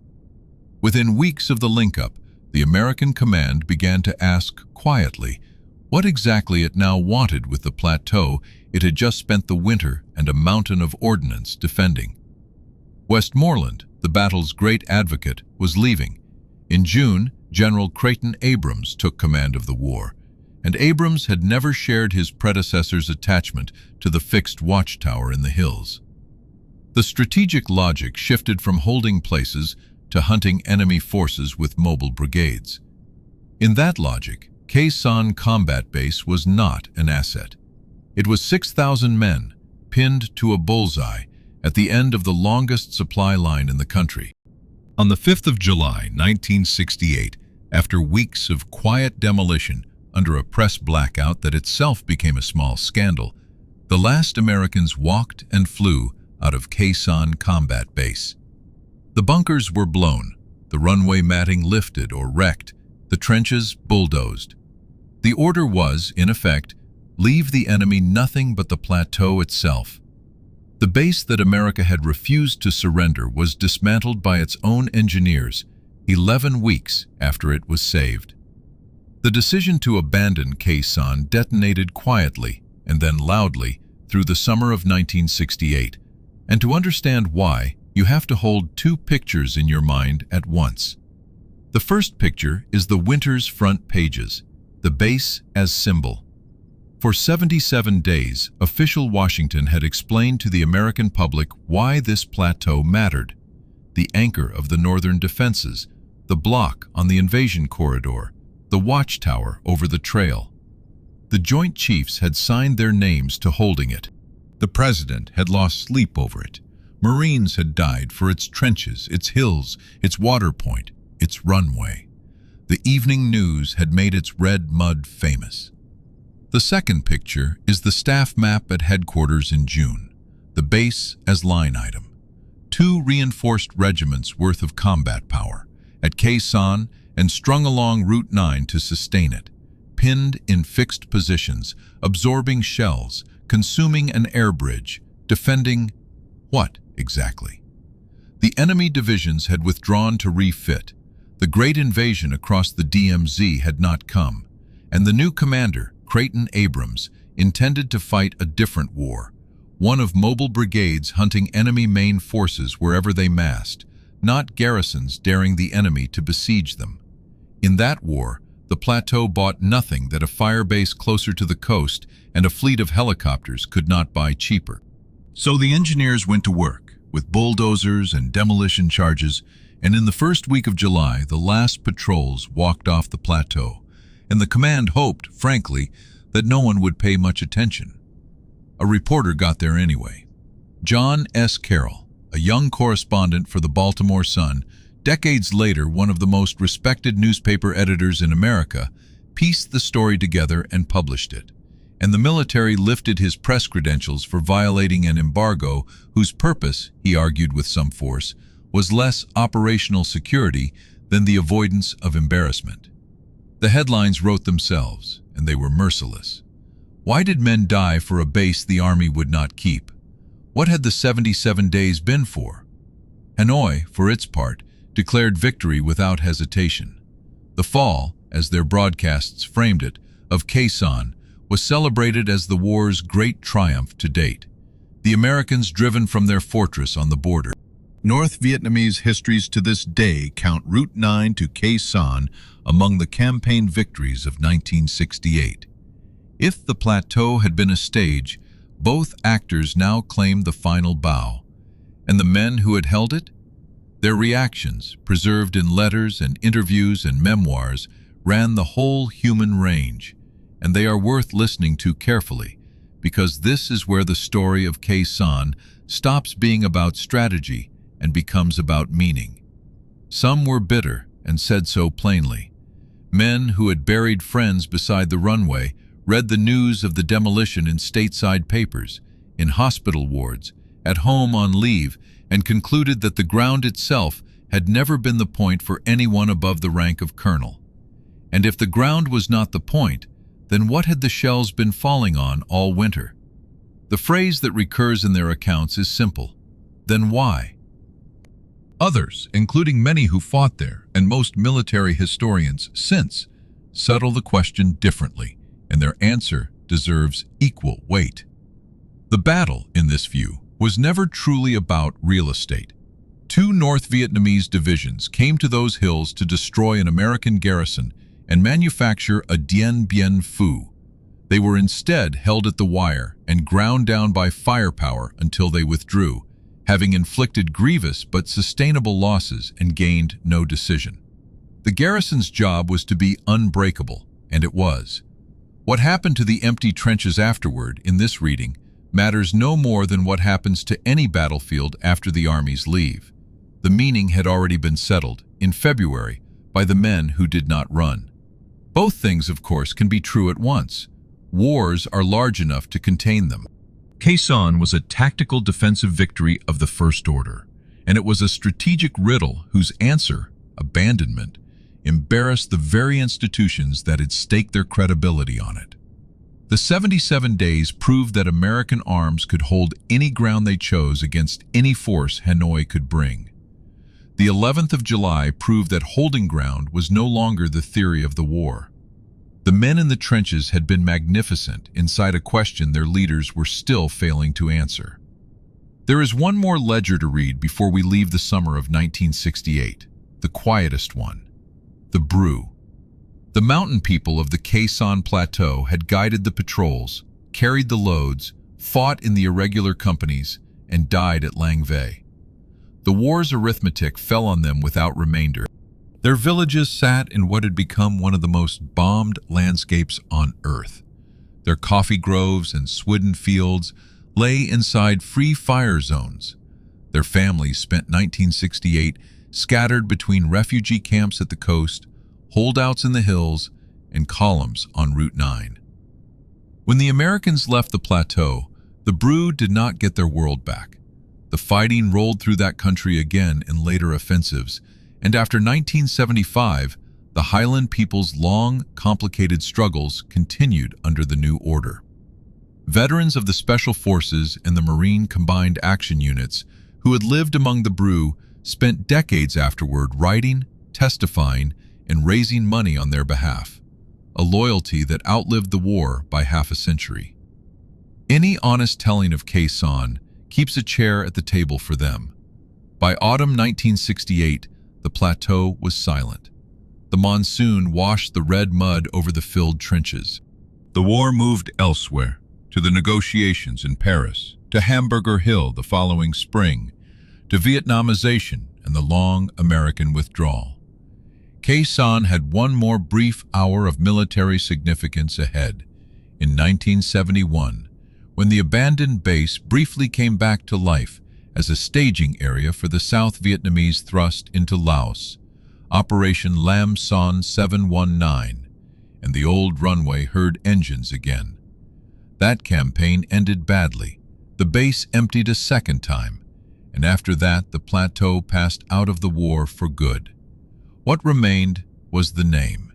Within weeks of the link-up, the American command began to ask quietly what exactly it now wanted with the plateau it had just spent the winter and a mountain of ordnance defending. Westmoreland, the battle's great advocate, was leaving. In June, General Creighton Abrams took command of the war, and Abrams had never shared his predecessor's attachment to the fixed watchtower in the hills. The strategic logic shifted from holding places to hunting enemy forces with mobile brigades. In that logic, Khe Sanh Combat Base was not an asset. It was 6,000 men, pinned to a bullseye, at the end of the longest supply line in the country. On the 5th of July, 1968, after weeks of quiet demolition under a press blackout that itself became a small scandal, the last Americans walked and flew out of Khe Sanh Combat Base. The bunkers were blown, the runway matting lifted or wrecked, the trenches bulldozed. The order was, in effect, leave the enemy nothing but the plateau itself. The base that America had refused to surrender was dismantled by its own engineers 11 weeks after it was saved. The decision to abandon Khe Sanh detonated quietly and then loudly through the summer of 1968, and to understand why, you have to hold 2 pictures in your mind at once. The first picture is the winter's front pages, the base as symbol. For 77 days, official Washington had explained to the American public why this plateau mattered: the anchor of the northern defenses, the block on the invasion corridor, the watchtower over the trail. The Joint Chiefs had signed their names to holding it. The President had lost sleep over it, Marines had died for its trenches, its hills, its water point, its runway. The evening news had made its red mud famous. The second picture is the staff map at headquarters in June, the base as line item. 2 reinforced regiments worth of combat power, at Khe Sanh and strung along Route 9 to sustain it, pinned in fixed positions, absorbing shells, consuming an air bridge, defending what exactly? The enemy divisions had withdrawn to refit. The great invasion across the DMZ had not come, and the new commander, Creighton Abrams, intended to fight a different war, one of mobile brigades hunting enemy main forces wherever they massed, not garrisons daring the enemy to besiege them. In that war, the plateau bought nothing that a fire base closer to the coast and a fleet of helicopters could not buy cheaper. So the engineers went to work, with bulldozers and demolition charges, and in the first week of July, the last patrols walked off the plateau, and the command hoped, frankly, that no one would pay much attention. A reporter got there anyway. John S. Carroll, a young correspondent for the Baltimore Sun, decades later one of the most respected newspaper editors in America, pieced the story together and published it. And the military lifted his press credentials for violating an embargo whose purpose, he argued with some force, was less operational security than the avoidance of embarrassment. The headlines wrote themselves, and they were merciless. Why did men die for a base the army would not keep? What had the 77 days been for? Hanoi, for its part, declared victory without hesitation. The fall, as their broadcasts framed it, of Khe Sanh was celebrated as the war's great triumph to date. The Americans driven from their fortress on the border. North Vietnamese histories to this day count Route 9 to Khe Sanh among the campaign victories of 1968. If the plateau had been a stage, both actors now claimed the final bow. And the men who had held it? Their reactions, preserved in letters and interviews and memoirs, ran the whole human range, and they are worth listening to carefully, because this is where the story of Khe Sanh stops being about strategy and becomes about meaning. Some were bitter and said so plainly. Men who had buried friends beside the runway read the news of the demolition in stateside papers, in hospital wards, at home on leave, and concluded that the ground itself had never been the point for anyone above the rank of colonel. And if the ground was not the point, then what had the shells been falling on all winter? The phrase that recurs in their accounts is simple. Then why? Others, including many who fought there, and most military historians since, settle the question differently, and their answer deserves equal weight. The battle, in this view, was never truly about real estate. 2 North Vietnamese divisions came to those hills to destroy an American garrison and manufacture a Dien Bien Phu. They were instead held at the wire and ground down by firepower until they withdrew, having inflicted grievous but sustainable losses and gained no decision. The garrison's job was to be unbreakable, and it was. What happened to the empty trenches afterward, in this reading, matters no more than what happens to any battlefield after the armies leave. The meaning had already been settled, in February, by the men who did not run. Both things, of course, can be true at once. Wars are large enough to contain them. Khe Sanh was a tactical defensive victory of the first order, and it was a strategic riddle whose answer, abandonment, embarrassed the very institutions that had staked their credibility on it. The 77 days proved that American arms could hold any ground they chose against any force Hanoi could bring. The 11th of July proved that holding ground was no longer the theory of the war. The men in the trenches had been magnificent inside a question their leaders were still failing to answer. There is one more ledger to read before we leave the summer of 1968, the quietest one, the brew. The mountain people of the Khe Sanh Plateau had guided the patrols, carried the loads, fought in the irregular companies, and died at Lang Vei. The war's arithmetic fell on them without remainder. Their villages sat in what had become one of the most bombed landscapes on Earth. Their coffee groves and swidden fields lay inside free fire zones. Their families spent 1968 scattered between refugee camps at the coast, holdouts in the hills, and columns on Route 9. When the Americans left the plateau, the Brue did not get their world back. The fighting rolled through that country again in later offensives, and after 1975, the Highland people's long, complicated struggles continued under the new order. Veterans of the Special Forces and the Marine Combined Action Units who had lived among the Brue spent decades afterward writing, testifying, and raising money on their behalf, a loyalty that outlived the war by half a century. Any honest telling of Khe Sanh keeps a chair at the table for them. By autumn 1968, the plateau was silent. The monsoon washed the red mud over the filled trenches. The war moved elsewhere, to the negotiations in Paris, to Hamburger Hill the following spring, to Vietnamization and the long American withdrawal. Khe Sanh had one more brief hour of military significance ahead, in 1971, when the abandoned base briefly came back to life as a staging area for the South Vietnamese thrust into Laos, Operation Lam Son 719, and the old runway heard engines again. That campaign ended badly. The base emptied a second time, and after that the plateau passed out of the war for good. What remained was the name.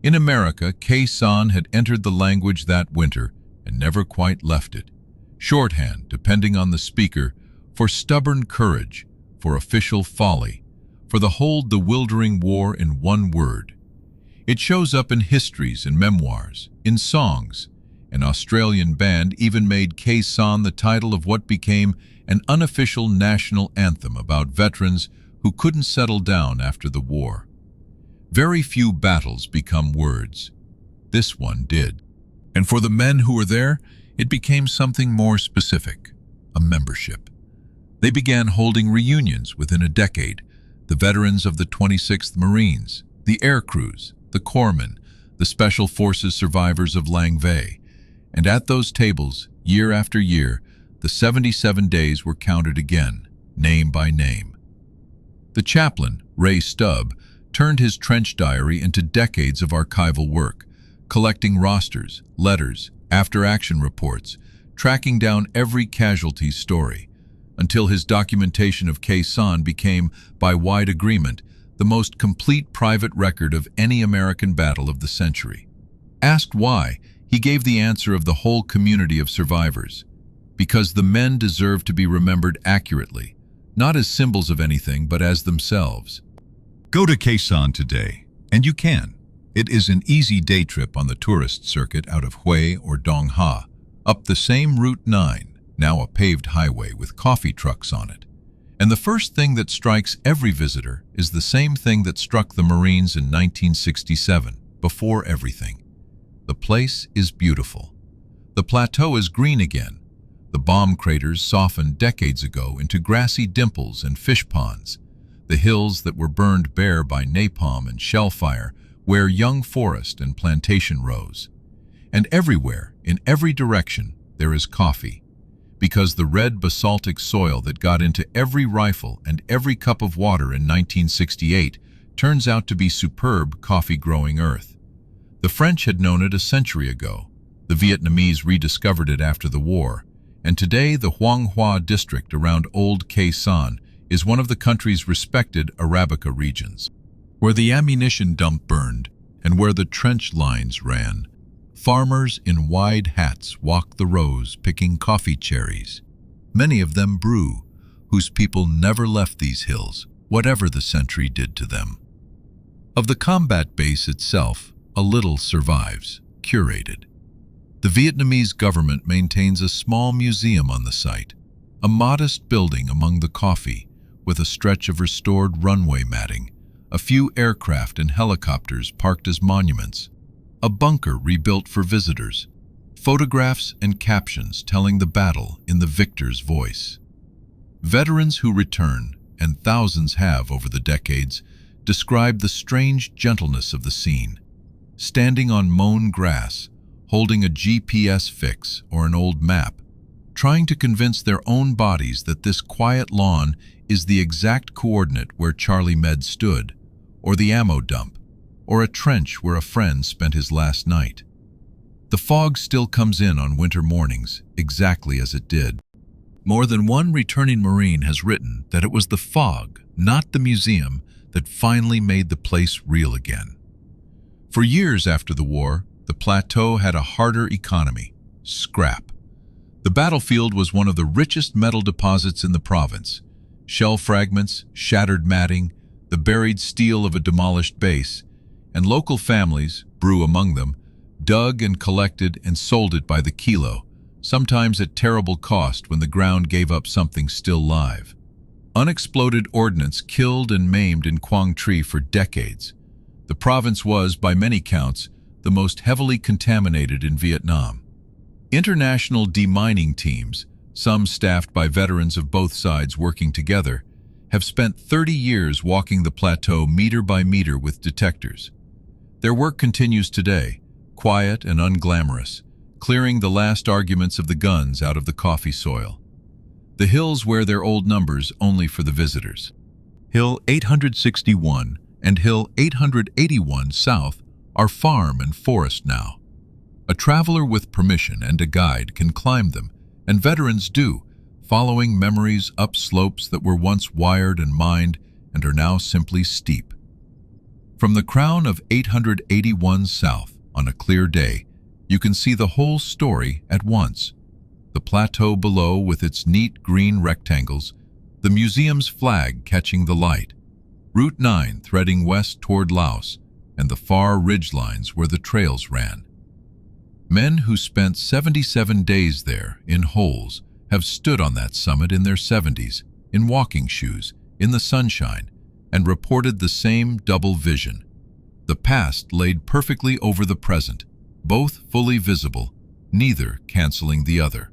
In America, Khe Sanh had entered the language that winter and never quite left it. Shorthand, depending on the speaker, for stubborn courage, for official folly, for the whole bewildering war in one word. It shows up in histories and memoirs, in songs. An Australian band even made Khe Sanh the title of what became an unofficial national anthem about veterans who couldn't settle down after the war. Very few battles become words. This one did. And for the men who were there, it became something more specific, a membership. They began holding reunions within a decade, the veterans of the 26th Marines, the air crews, the corpsmen, the Special Forces survivors of Lang Vei. And at those tables, year after year, the 77 days were counted again, name by name. The chaplain, Ray Stubb, turned his trench diary into decades of archival work, collecting rosters, letters, after-action reports, tracking down every casualty story, until his documentation of Khe Sanh became, by wide agreement, the most complete private record of any American battle of the century. Asked why, he gave the answer of the whole community of survivors. Because the men deserve to be remembered accurately, not as symbols of anything, but as themselves. Go to Khe Sanh today, and you can. It is an easy day trip on the tourist circuit out of Hue or Dong Ha, up the same Route 9, now a paved highway with coffee trucks on it. And the first thing that strikes every visitor is the same thing that struck the Marines in 1967, before everything. The place is beautiful. The plateau is green again. The bomb craters softened decades ago into grassy dimples and fish ponds. The hills that were burned bare by napalm and shell fire wear young forest and plantation rose. And everywhere, in every direction, there is coffee. Because the red basaltic soil that got into every rifle and every cup of water in 1968 turns out to be superb coffee-growing earth. The French had known it a century ago. The Vietnamese rediscovered it after the war. And today the Hoang Hoa district around Old Khe Sanh is one of the country's respected Arabica regions. Where the ammunition dump burned and where the trench lines ran, farmers in wide hats walk the rows picking coffee cherries, many of them Brue, whose people never left these hills, whatever the century did to them. Of the combat base itself, a little survives, curated. The Vietnamese government maintains a small museum on the site, a modest building among the coffee, with a stretch of restored runway matting, a few aircraft and helicopters parked as monuments, a bunker rebuilt for visitors, photographs and captions telling the battle in the victor's voice. Veterans who return, and thousands have over the decades, describe the strange gentleness of the scene. Standing on mown grass, holding a GPS fix or an old map, trying to convince their own bodies that this quiet lawn is the exact coordinate where Charlie Med stood, or the ammo dump, or a trench where a friend spent his last night. The fog still comes in on winter mornings, exactly as it did. More than one returning Marine has written that it was the fog, not the museum, that finally made the place real again. For years after the war, the plateau had a harder economy: scrap. The battlefield was one of the richest metal deposits in the province. Shell fragments, shattered matting, the buried steel of a demolished base, and local families, Brew among them, dug and collected and sold it by the kilo, sometimes at terrible cost when the ground gave up something still live. Unexploded ordnance killed and maimed in Quang Tri for decades. The province was, by many counts, the most heavily contaminated in Vietnam. International demining teams, some staffed by veterans of both sides working together, have spent 30 years walking the plateau meter by meter with detectors. Their work continues today, quiet and unglamorous, clearing the last arguments of the guns out of the coffee soil. The hills wear their old numbers only for the visitors. Hill 861 and Hill 881 South are farm and forest now. A traveler with permission and a guide can climb them, and veterans do, following memories up slopes that were once wired and mined and are now simply steep. From the crown of 881 South, on a clear day, you can see the whole story at once. The plateau below with its neat green rectangles, the museum's flag catching the light, Route 9 threading west toward Laos, and the far ridgelines where the trails ran. Men who spent 77 days there in holes have stood on that summit in their 70s, in walking shoes, in the sunshine, and reported the same double vision. The past laid perfectly over the present, both fully visible, neither canceling the other.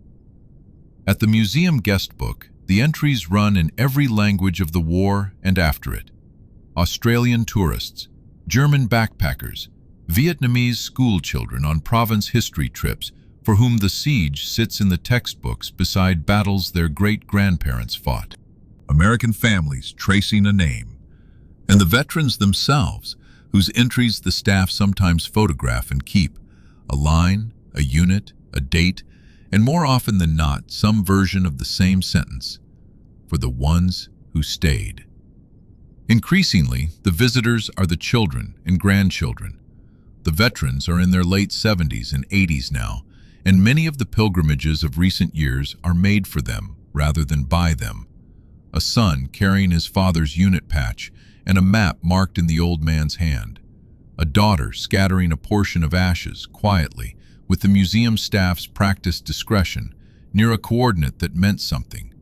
At the museum guest book, the entries run in every language of the war and after it. Australian tourists, German backpackers, Vietnamese school children on province history trips for whom the siege sits in the textbooks beside battles their great-grandparents fought. American families tracing a name, and the veterans themselves, whose entries the staff sometimes photograph and keep, a line, a unit, a date, and more often than not, some version of the same sentence, for the ones who stayed. Increasingly, the visitors are the children and grandchildren. The veterans are in their late 70s and 80s now, and many of the pilgrimages of recent years are made for them rather than by them. A son carrying his father's unit patch and a map marked in the old man's hand. A daughter scattering a portion of ashes quietly with the museum staff's practiced discretion near a coordinate that meant something.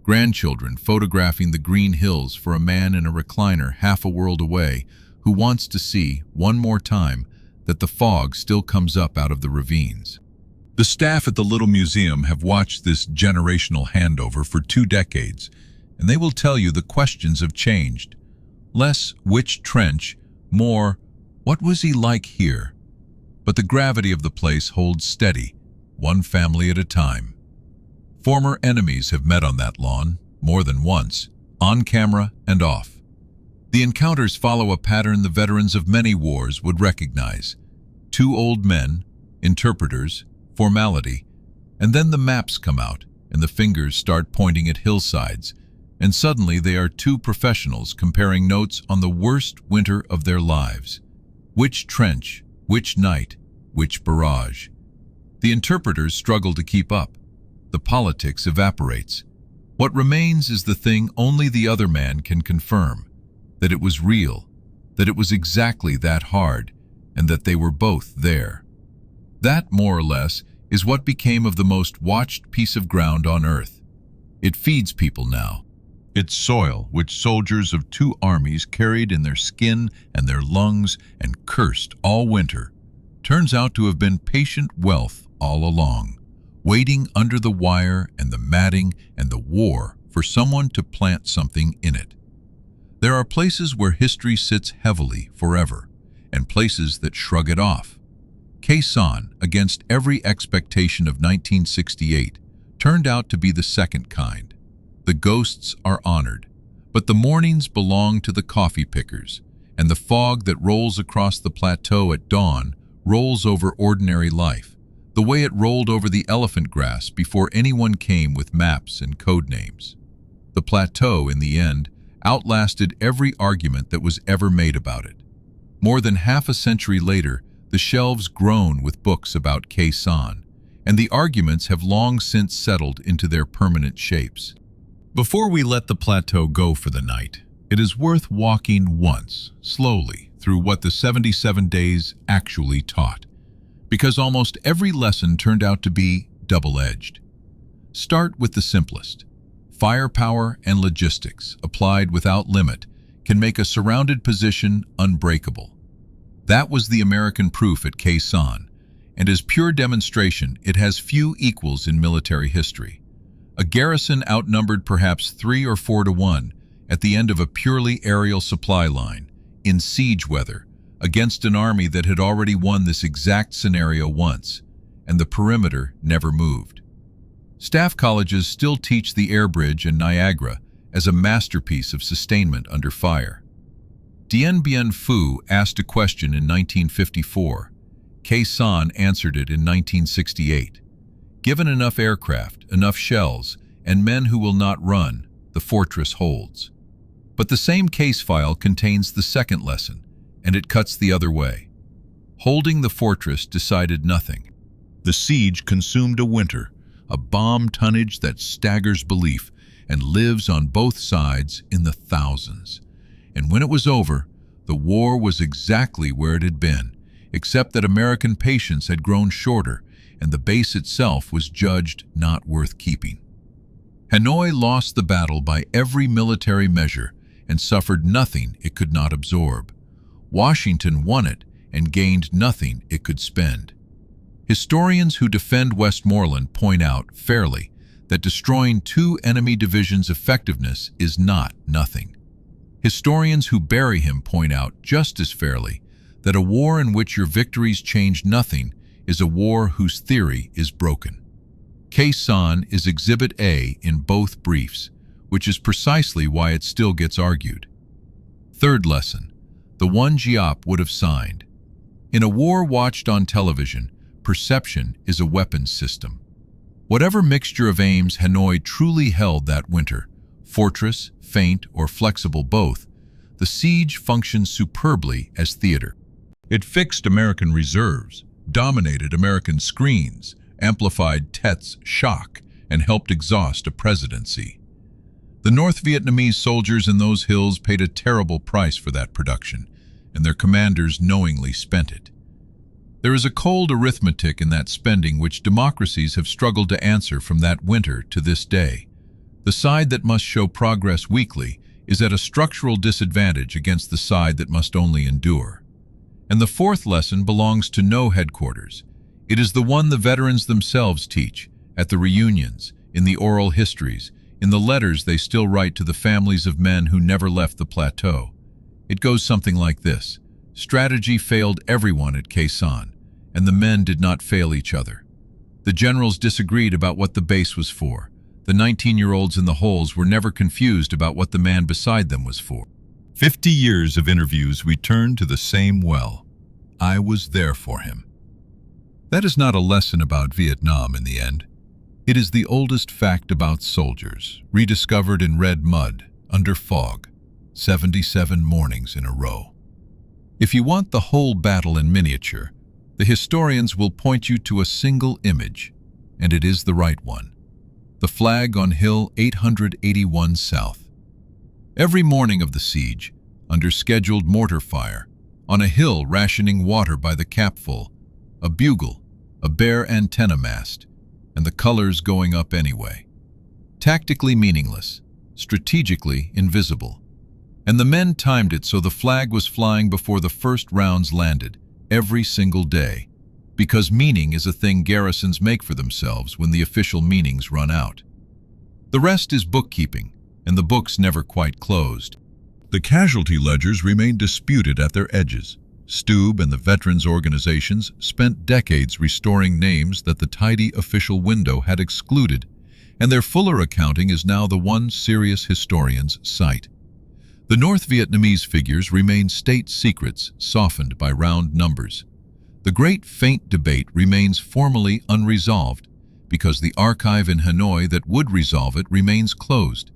Grandchildren photographing the green hills for a man in a recliner half a world away who wants to see, one more time, that the fog still comes up out of the ravines. The staff at the little museum have watched this generational handover for 2 decades, and they will tell you the questions have changed. Less, which trench, more, what was he like here? But the gravity of the place holds steady, one family at a time. Former enemies have met on that lawn, more than once, on camera and off. The encounters follow a pattern the veterans of many wars would recognize. 2 old men, interpreters, formality, and then the maps come out and the fingers start pointing at hillsides, and suddenly they are 2 professionals comparing notes on the worst winter of their lives. Which trench, which night, which barrage? The interpreters struggle to keep up. The politics evaporates. What remains is the thing only the other man can confirm, that it was real, that it was exactly that hard, and that they were both there. That, more or less, is what became of the most watched piece of ground on earth. It feeds people now. Its soil, which soldiers of 2 armies carried in their skin and their lungs and cursed all winter, turns out to have been patient wealth all along, waiting under the wire and the matting and the war for someone to plant something in it. There are places where history sits heavily forever, and places that shrug it off. Khe Sanh, against every expectation of 1968, turned out to be the second kind. The ghosts are honored, but the mornings belong to the coffee pickers, and the fog that rolls across the plateau at dawn rolls over ordinary life, the way it rolled over the elephant grass before anyone came with maps and code names. The plateau, in the end, outlasted every argument that was ever made about it. More than half a century later, the shelves groan with books about Khe Sanh, and the arguments have long since settled into their permanent shapes. Before we let the plateau go for the night, it is worth walking once, slowly, through what the 77 days actually taught, because almost every lesson turned out to be double-edged. Start with the simplest. Firepower and logistics, applied without limit, can make a surrounded position unbreakable. That was the American proof at Khe Sanh, and as pure demonstration, it has few equals in military history. A garrison outnumbered perhaps 3 or 4 to 1 at the end of a purely aerial supply line, in siege weather, against an army that had already won this exact scenario once, and the perimeter never moved. Staff colleges still teach the air bridge and Niagara as a masterpiece of sustainment under fire. Dien Bien Phu asked a question in 1954. Khe Sanh answered it in 1968. Given enough aircraft, enough shells, and men who will not run, the fortress holds. But the same case file contains the second lesson, and it cuts the other way. Holding the fortress decided nothing. The siege consumed a winter, a bomb tonnage that staggers belief and lives on both sides in the thousands. And when it was over, the war was exactly where it had been, except that American patience had grown shorter and the base itself was judged not worth keeping. Hanoi lost the battle by every military measure and suffered nothing it could not absorb. Washington won it and gained nothing it could spend. Historians who defend Westmoreland point out, fairly, that destroying 2 enemy divisions' effectiveness is not nothing. Historians who bury him point out, just as fairly, that a war in which your victories change nothing is a war whose theory is broken. Khe Sanh is Exhibit A in both briefs, which is precisely why it still gets argued. Third lesson, the one Giap would have signed. In a war watched on television, perception is a weapons system. Whatever mixture of aims Hanoi truly held that winter, fortress, feint, or flexible both, the siege functioned superbly as theater. It fixed American reserves, dominated American screens, amplified Tet's shock, and helped exhaust a presidency. The North Vietnamese soldiers in those hills paid a terrible price for that production, and their commanders knowingly spent it. There is a cold arithmetic in that spending which democracies have struggled to answer from that winter to this day. The side that must show progress weekly is at a structural disadvantage against the side that must only endure. And the fourth lesson belongs to no headquarters. It is the one the veterans themselves teach, at the reunions, in the oral histories, in the letters they still write to the families of men who never left the plateau. It goes something like this. Strategy failed everyone at Khe Sanh, and the men did not fail each other. The generals disagreed about what the base was for. The 19-year-olds in the holes were never confused about what the man beside them was for. 50 years of interviews returned to the same well. I was there for him. That is not a lesson about Vietnam in the end. It is the oldest fact about soldiers, rediscovered in red mud, under fog, 77 mornings in a row. If you want the whole battle in miniature, the historians will point you to a single image, and it is the right one. The flag on Hill 881 South. Every morning of the siege, under scheduled mortar fire, on a hill rationing water by the capful, a bugle, a bare antenna mast, and the colors going up anyway. Tactically meaningless, strategically invisible. And the men timed it so the flag was flying before the first rounds landed, every single day, because meaning is a thing garrisons make for themselves when the official meanings run out. The rest is bookkeeping, and the books never quite closed. The casualty ledgers remain disputed at their edges. Stube and the veterans organizations spent decades restoring names that the tidy official window had excluded, and their fuller accounting is now the one serious historians cite. The North Vietnamese figures remain state secrets softened by round numbers. The Great Faint debate remains formally unresolved because the archive in Hanoi that would resolve it remains closed,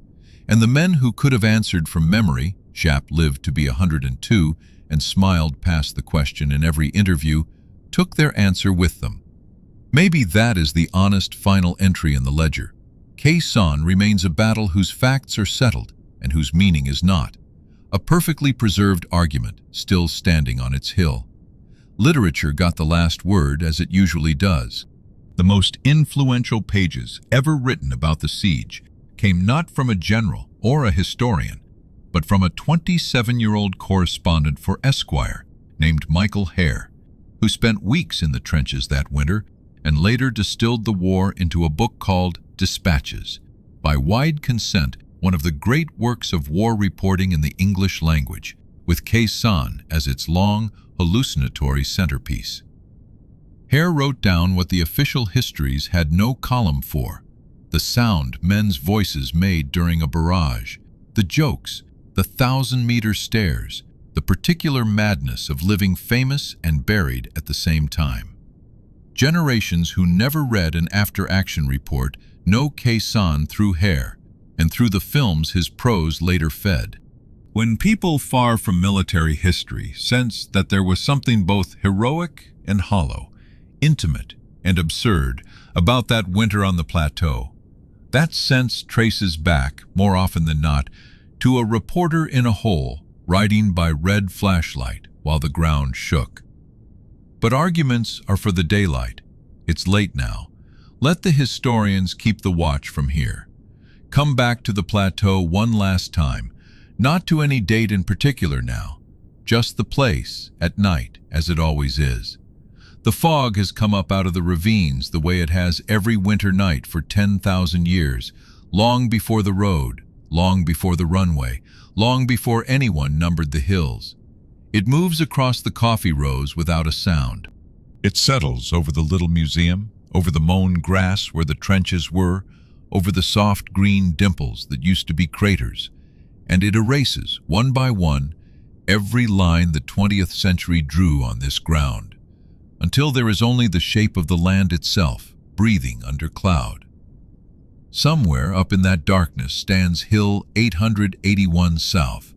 and the men who could have answered from memory, Giap lived to be 102 and smiled past the question in every interview, took their answer with them. Maybe that is the honest final entry in the ledger. Khe Sanh remains a battle whose facts are settled and whose meaning is not. A perfectly preserved argument, still standing on its hill. Literature got the last word, as it usually does. The most influential pages ever written about the siege came not from a general or a historian, but from a 27-year-old correspondent for Esquire named Michael Hare, who spent weeks in the trenches that winter and later distilled the war into a book called Dispatches, by wide consent one of the great works of war reporting in the English language, with Khe Sanh as its long, hallucinatory centerpiece. Hare wrote down what the official histories had no column for: the sound men's voices made during a barrage, the jokes, the 1,000-meter stares, the particular madness of living famous and buried at the same time. Generations who never read an after-action report know Khe Sanh through Hare, and through the films his prose later fed. When people far from military history sense that there was something both heroic and hollow, intimate and absurd about that winter on the plateau, that sense traces back, more often than not, to a reporter in a hole riding by red flashlight while the ground shook. But arguments are for the daylight. It's late now. Let the historians keep the watch from here. Come back to the plateau one last time, not to any date in particular now, just the place, at night, as it always is. The fog has come up out of the ravines the way it has every winter night for 10,000 years, long before the road, long before the runway, long before anyone numbered the hills. It moves across the coffee rows without a sound. It settles over the little museum, over the mown grass where the trenches were, over the soft green dimples that used to be craters, and it erases, one by one, every line the 20th century drew on this ground, until there is only the shape of the land itself, breathing under cloud. Somewhere up in that darkness stands Hill 881 South.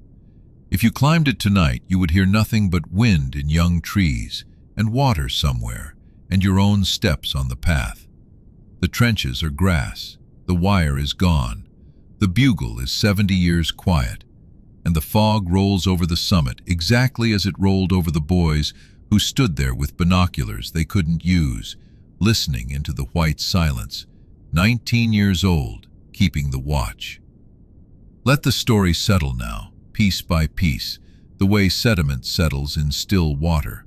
If you climbed it tonight, you would hear nothing but wind in young trees, and water somewhere, and your own steps on the path. The trenches are grass. The wire is gone. The bugle is 70 years quiet, and the fog rolls over the summit exactly as it rolled over the boys who stood there with binoculars they couldn't use, listening into the white silence, 19 years old, keeping the watch. Let the story settle now, piece by piece, the way sediment settles in still water.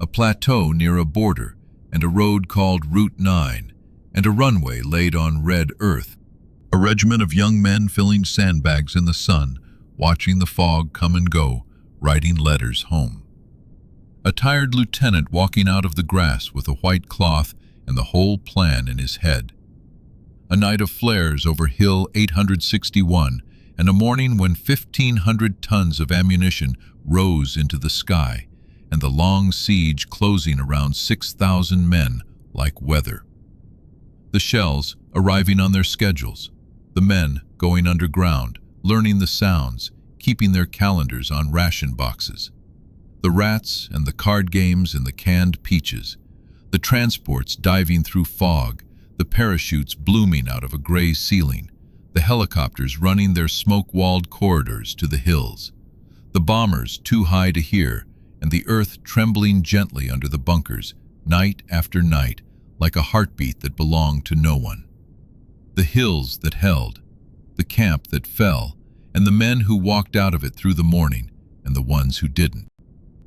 A plateau near a border, and a road called Route 9, and a runway laid on red earth. A regiment of young men filling sandbags in the sun, watching the fog come and go, writing letters home. A tired lieutenant walking out of the grass with a white cloth and the whole plan in his head. A night of flares over Hill 861, and a morning when 1,500 tons of ammunition rose into the sky, and the long siege closing around 6,000 men like weather. The shells arriving on their schedules, the men going underground, learning the sounds, keeping their calendars on ration boxes. The rats and the card games and the canned peaches, the transports diving through fog, the parachutes blooming out of a gray ceiling, the helicopters running their smoke-walled corridors to the hills, the bombers too high to hear, and the earth trembling gently under the bunkers, night after night, like a heartbeat that belonged to no one. The hills that held, the camp that fell, and the men who walked out of it through the morning, and the ones who didn't.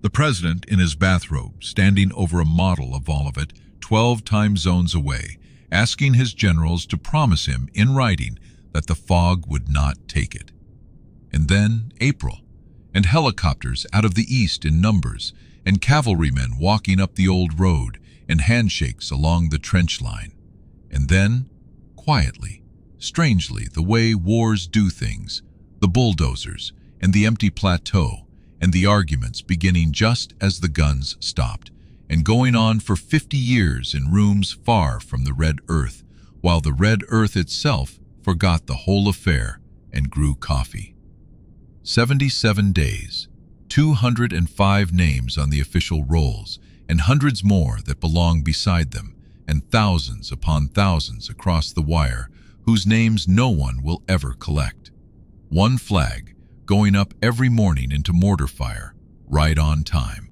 The president in his bathrobe, standing over a model of all of it, 12 time zones away, asking his generals to promise him in writing that the fog would not take it. And then April, and helicopters out of the east in numbers, and cavalrymen walking up the old road, and handshakes along the trench line. And then, quietly, Strangely, the way wars do things, the bulldozers and the empty plateau and the arguments beginning just as the guns stopped and going on for 50 years in rooms far from the red earth, while the red earth itself forgot the whole affair and grew coffee. 77 days, 205 names on the official rolls, and hundreds more that belong beside them, and thousands upon thousands across the wire whose names no one will ever collect. One flag going up every morning into mortar fire, right on time.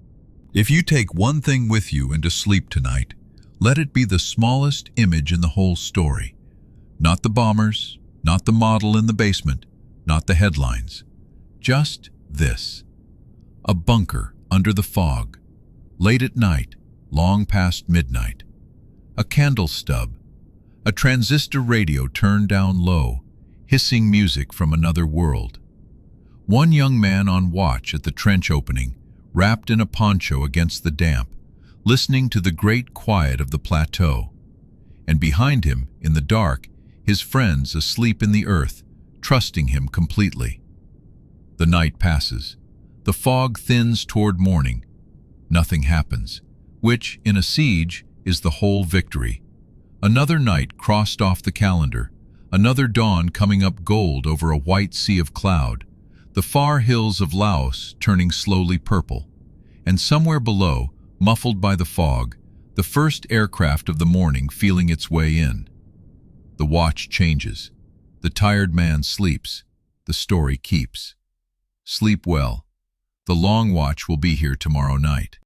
If you take one thing with you into sleep tonight, let it be the smallest image in the whole story. Not the bombers, not the model in the basement, not the headlines. Just this. A bunker under the fog, late at night, long past midnight. A candle stub, a transistor radio turned down low, hissing music from another world. One young man on watch at the trench opening, wrapped in a poncho against the damp, listening to the great quiet of the plateau. And behind him, in the dark, his friends asleep in the earth, trusting him completely. The night passes. The fog thins toward morning. Nothing happens, which, in a siege, is the whole victory. Another night crossed off the calendar, another dawn coming up gold over a white sea of cloud, the far hills of Laos turning slowly purple, and somewhere below, muffled by the fog, the first aircraft of the morning feeling its way in. The watch changes. The tired man sleeps. The story keeps. Sleep well. The long watch will be here tomorrow night.